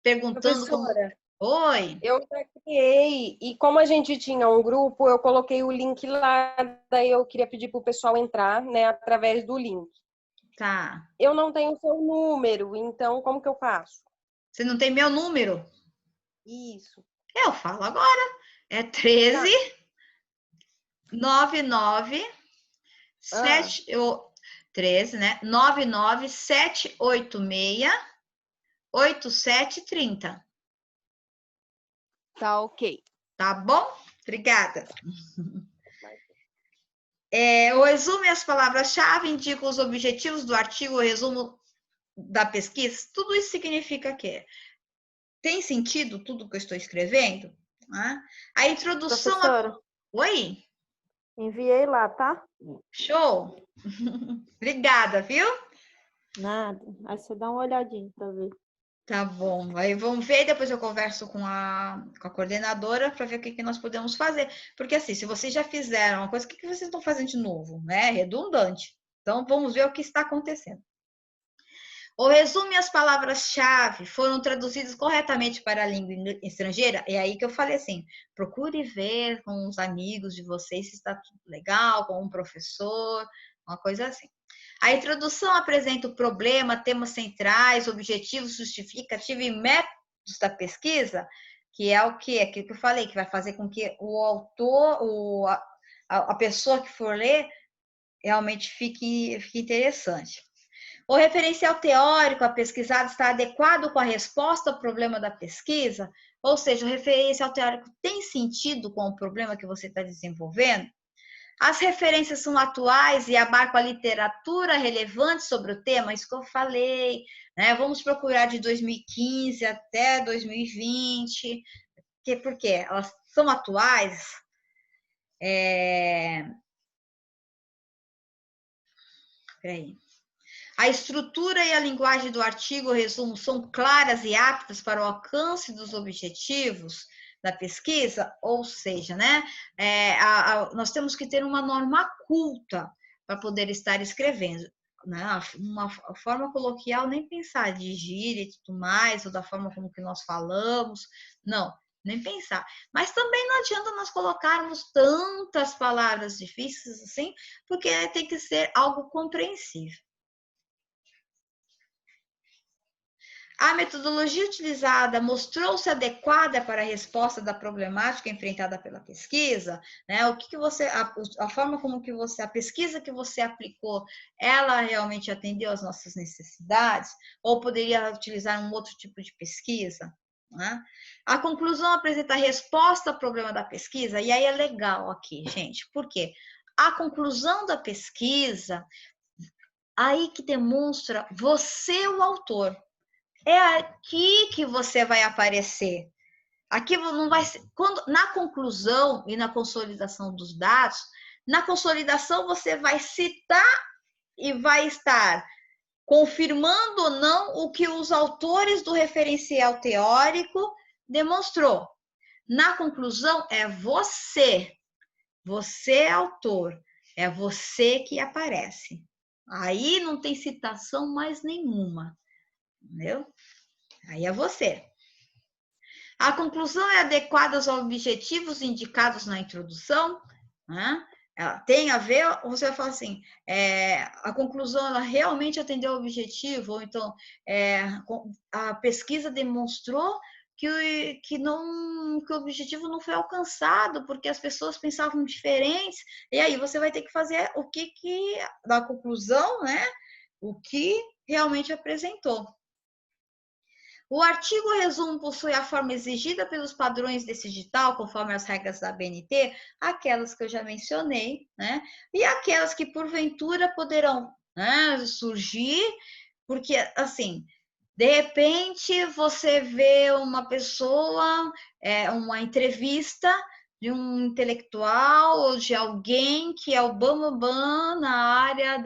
perguntando... Professora, Oi! eu já criei, e como a gente tinha um grupo, eu coloquei o link lá, daí eu queria pedir para o pessoal entrar, né, através do link. Tá. Eu não tenho seu número, então como que eu faço? Você não tem meu número? Isso. Eu falo agora. É 13 99 7 13, né? 99 786 8730. Tá ok. Tá bom? Obrigada. O resumo e as palavras-chave indicam os objetivos do artigo, o resumo da pesquisa. Tudo isso significa que tem sentido tudo que eu estou escrevendo? Né? A introdução... Professora, Oi? enviei lá, tá? Show! Obrigada, viu? Nada. Aí você dá uma olhadinha para ver. Tá bom. Aí vamos ver, depois eu converso com a coordenadora para ver o que nós podemos fazer. Porque assim, se vocês já fizeram uma coisa, o que vocês estão fazendo de novo? Né? Redundante. Então, vamos ver o que está acontecendo. O resumo e as palavras-chave foram traduzidas corretamente para a língua estrangeira? É aí que eu falei assim, procure ver com os amigos de vocês se está tudo legal, com um professor, uma coisa assim. A introdução apresenta o problema, temas centrais, objetivos, justificativa e métodos da pesquisa, que é o quê? Aquilo que eu falei, que vai fazer com que o autor, a pessoa que for ler, realmente fique interessante. O referencial teórico a pesquisado está adequado com a resposta ao problema da pesquisa? Ou seja, o referencial teórico tem sentido com o problema que você está desenvolvendo? As referências são atuais e abarcam a literatura relevante sobre o tema, isso que eu falei, né? Vamos procurar de 2015 até 2020, porque elas são atuais. Peraí. A estrutura e a linguagem do artigo resumo são claras e aptas para o alcance dos objetivos da pesquisa, ou seja, né, nós temos que ter uma norma culta para poder estar escrevendo, né, uma forma coloquial, nem pensar de gíria e tudo mais, ou da forma como que nós falamos, não, nem pensar. Mas também não adianta nós colocarmos tantas palavras difíceis assim, porque tem que ser algo compreensível. A metodologia utilizada mostrou-se adequada para a resposta da problemática enfrentada pela pesquisa, né? O que você, a forma como que você, a pesquisa que você aplicou, ela realmente atendeu às nossas necessidades? Ou poderia utilizar um outro tipo de pesquisa? Né? A conclusão apresenta a resposta ao problema da pesquisa, e aí é legal aqui, gente, por quê? A conclusão da pesquisa, aí que demonstra você, o autor. É aqui que você vai aparecer. Aqui não vai ser, na conclusão e na consolidação dos dados, na consolidação você vai citar e vai estar confirmando ou não o que os autores do referencial teórico demonstrou. Na conclusão é você é autor, é você que aparece. Aí não tem citação mais nenhuma. Entendeu? Aí é você. A conclusão é adequada aos objetivos indicados na introdução, né? Ela tem a ver, você vai falar assim, a conclusão ela realmente atendeu ao objetivo, ou então a pesquisa demonstrou que o objetivo não foi alcançado, porque as pessoas pensavam diferentes, e aí você vai ter que fazer o que da conclusão, né? O que realmente apresentou. O artigo resumo possui a forma exigida pelos padrões desse edital, conforme as regras da BNT, aquelas que eu já mencionei, né? E aquelas que, porventura, poderão, né, surgir, porque, assim, de repente, você vê uma pessoa, uma entrevista de um intelectual ou de alguém que é o bambambam na área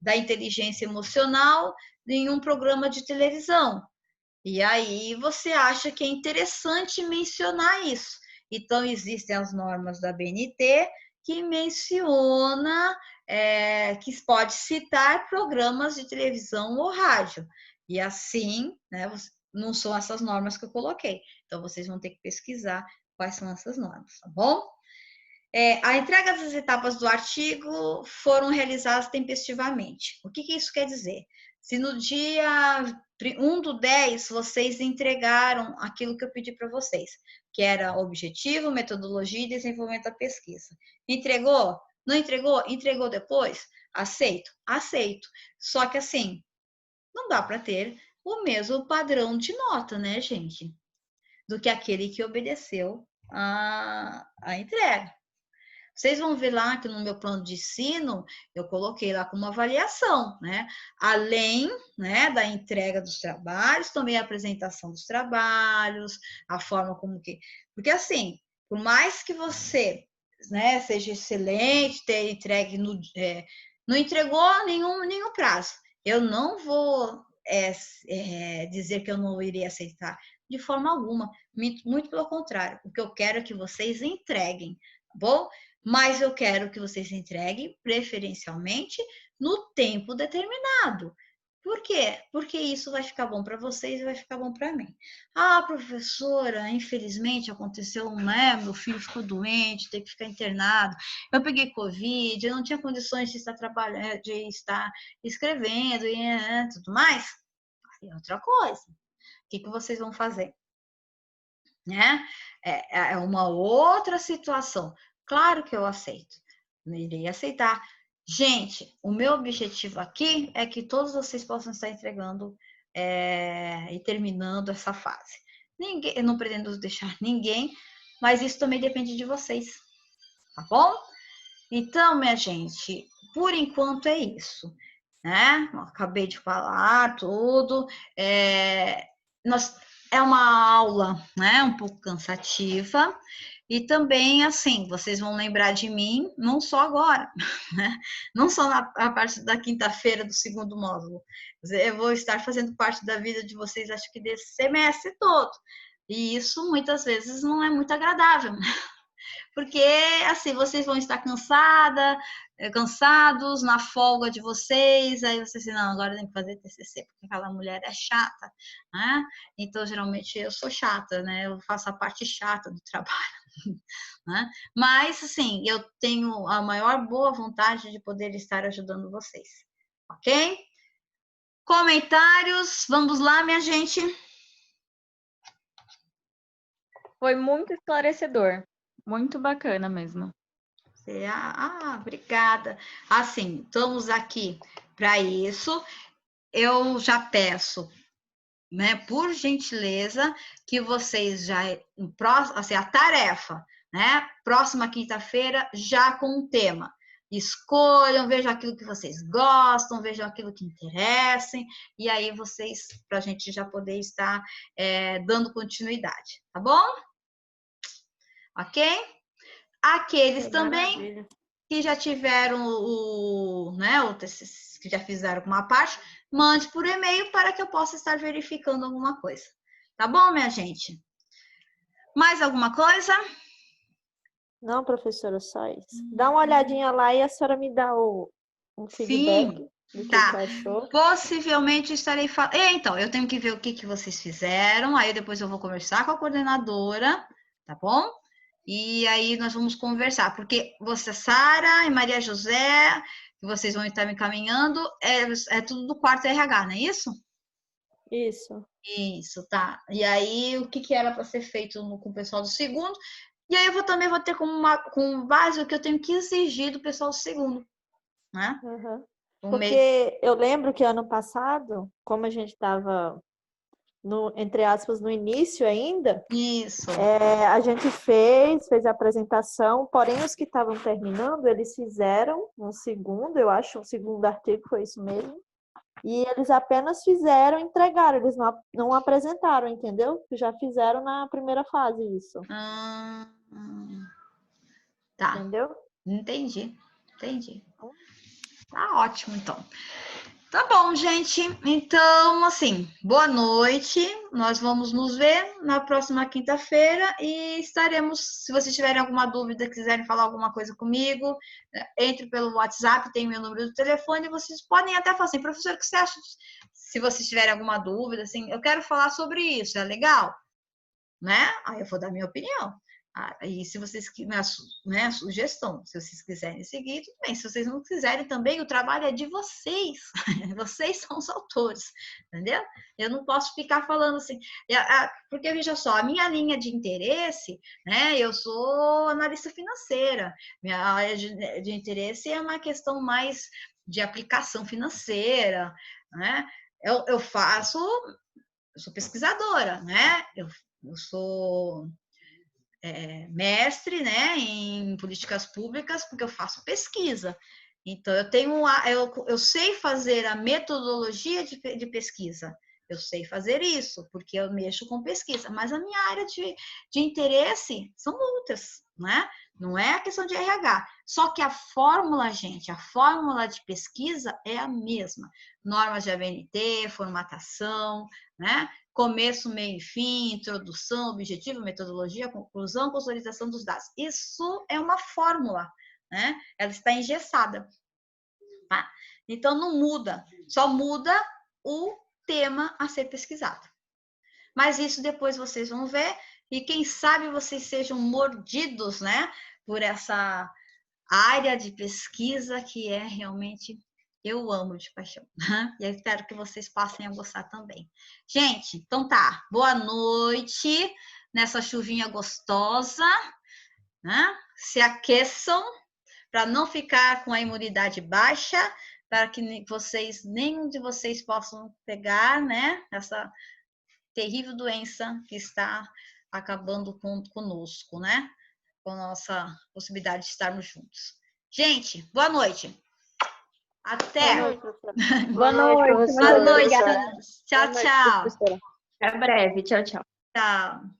da inteligência emocional, em um programa de televisão. E aí você acha que é interessante mencionar isso. Então, existem as normas da BNT que menciona que pode citar programas de televisão ou rádio. E assim, né, não são essas normas que eu coloquei. Então, vocês vão ter que pesquisar quais são essas normas, tá bom? A entrega das etapas do artigo foram realizadas tempestivamente. O que isso quer dizer? Se no dia 1/10 vocês entregaram aquilo que eu pedi para vocês, que era objetivo, metodologia e desenvolvimento da pesquisa. Entregou? Não entregou? Entregou depois? Aceito? Aceito. Só que assim, não dá para ter o mesmo padrão de nota, né, gente? Do que aquele que obedeceu a entrega. Vocês vão ver lá que no meu plano de ensino, eu coloquei lá como avaliação, né? Além, né, da entrega dos trabalhos, também a apresentação dos trabalhos, a forma como que... Porque assim, por mais que você, né, seja excelente, ter entregue, não entregou nenhum prazo, eu não vou dizer que eu não iria aceitar de forma alguma, muito pelo contrário. O que eu quero é que vocês entreguem, tá bom? Mas eu quero que vocês entreguem preferencialmente no tempo determinado. Por quê? Porque isso vai ficar bom para vocês e vai ficar bom para mim. Ah, professora, infelizmente aconteceu, né? Meu filho ficou doente, teve que ficar internado. Eu peguei Covid, eu não tinha condições de estar trabalhando, de estar escrevendo e tudo mais. E outra coisa, o que vocês vão fazer? Né? É uma outra situação. Claro que eu aceito, eu irei aceitar. Gente, o meu objetivo aqui é que todos vocês possam estar entregando e terminando essa fase. Eu não pretendo deixar ninguém, mas isso também depende de vocês, tá bom? Então, minha gente, por enquanto é isso, né? Eu acabei de falar tudo. É uma aula, né? Um pouco cansativa. E também, assim, vocês vão lembrar de mim, não só agora, né? Não só na parte da quinta-feira do segundo módulo. Eu vou estar fazendo parte da vida de vocês, acho que desse semestre todo. E isso muitas vezes não é muito agradável, porque assim vocês vão estar cansados na folga de vocês, aí vocês dizem, não, agora tem que fazer TCC, porque aquela mulher é chata, né? Então, geralmente, eu sou chata, né? Eu faço a parte chata do trabalho, né? Mas, assim, eu tenho a maior boa vontade de poder estar ajudando vocês, ok? Comentários, vamos lá, minha gente. Foi muito esclarecedor. Muito bacana mesmo. Obrigada. Assim, estamos aqui para isso. Eu já peço, né, por gentileza, que vocês já, assim, a tarefa, né, próxima quinta-feira, já com um tema. Escolham, vejam aquilo que vocês gostam, vejam aquilo que interessem, e aí vocês, para a gente já poder estar dando continuidade, tá bom? Ok? Aqueles também Maravilha. que já tiveram que já fizeram uma parte, mande por e-mail para que eu possa estar verificando alguma coisa. Tá bom, minha gente? Mais alguma coisa? Não, professora, só isso. Dá uma olhadinha lá e a senhora me dá um feedback Sim, do que tá. achou. Possivelmente estarei falando. Então, eu tenho que ver o que vocês fizeram, aí depois eu vou conversar com a coordenadora, tá bom? E aí nós vamos conversar, porque você, Sara e Maria José, que vocês vão estar me encaminhando, é tudo do quarto RH, não é isso? Isso. Isso, tá. E aí, o que era para ser feito com o pessoal do segundo? E aí, também vou ter como base o que eu tenho que exigir do pessoal do segundo, né? Uhum. Um mês. Porque eu lembro que ano passado, como a gente estava, entre aspas, no início ainda, Isso. a gente fez a apresentação, porém os que estavam terminando, eles fizeram um segundo, eu acho, um segundo artigo, foi isso mesmo. E eles apenas fizeram, entregaram, eles não apresentaram, entendeu? Já fizeram na primeira fase isso. Tá. Entendeu? Entendi. Tá ótimo, então. Tá bom, gente. Então, assim, boa noite. Nós vamos nos ver na próxima quinta-feira e estaremos, se vocês tiverem alguma dúvida, quiserem falar alguma coisa comigo, entre pelo WhatsApp, tem meu número de telefone, vocês podem até falar assim, professor, o que você acha? Se vocês tiverem alguma dúvida, assim, eu quero falar sobre isso, é legal? Né? Aí eu vou dar minha opinião. E se vocês, né, sugestão, se vocês quiserem seguir, tudo bem. Se vocês não quiserem também, o trabalho é de vocês. Vocês são os autores, entendeu? Eu não posso ficar falando assim, porque veja só, a minha linha de interesse, né? Eu sou analista financeira. Minha área de interesse é uma questão mais de aplicação financeira, né? Eu sou pesquisadora, né? Eu sou mestre, né, em políticas públicas, porque eu faço pesquisa. Então, eu sei fazer a metodologia de pesquisa. Eu sei fazer isso, porque eu mexo com pesquisa. Mas a minha área de interesse são outras, né? Não é a questão de RH. Só que a fórmula, gente, a fórmula de pesquisa é a mesma. Normas de ABNT, formatação, né? Começo, meio e fim, introdução, objetivo, metodologia, conclusão, consolidação dos dados. Isso é uma fórmula, né? Ela está engessada. Tá? Então, não muda, só muda o tema a ser pesquisado. Mas isso depois vocês vão ver, e quem sabe vocês sejam mordidos, né, por essa área de pesquisa que é realmente, eu amo de paixão. E eu espero que vocês passem a gostar também. Gente, então tá, boa noite nessa chuvinha gostosa, né? Se aqueçam para não ficar com a imunidade baixa, para que nenhum de vocês possam pegar, né, essa terrível doença que está acabando conosco, né? Com a nossa possibilidade de estarmos juntos. Gente, boa noite. Até. Boa noite, Boa noite. professora. Tchau, tchau. Até breve. Tchau, tchau. Tchau.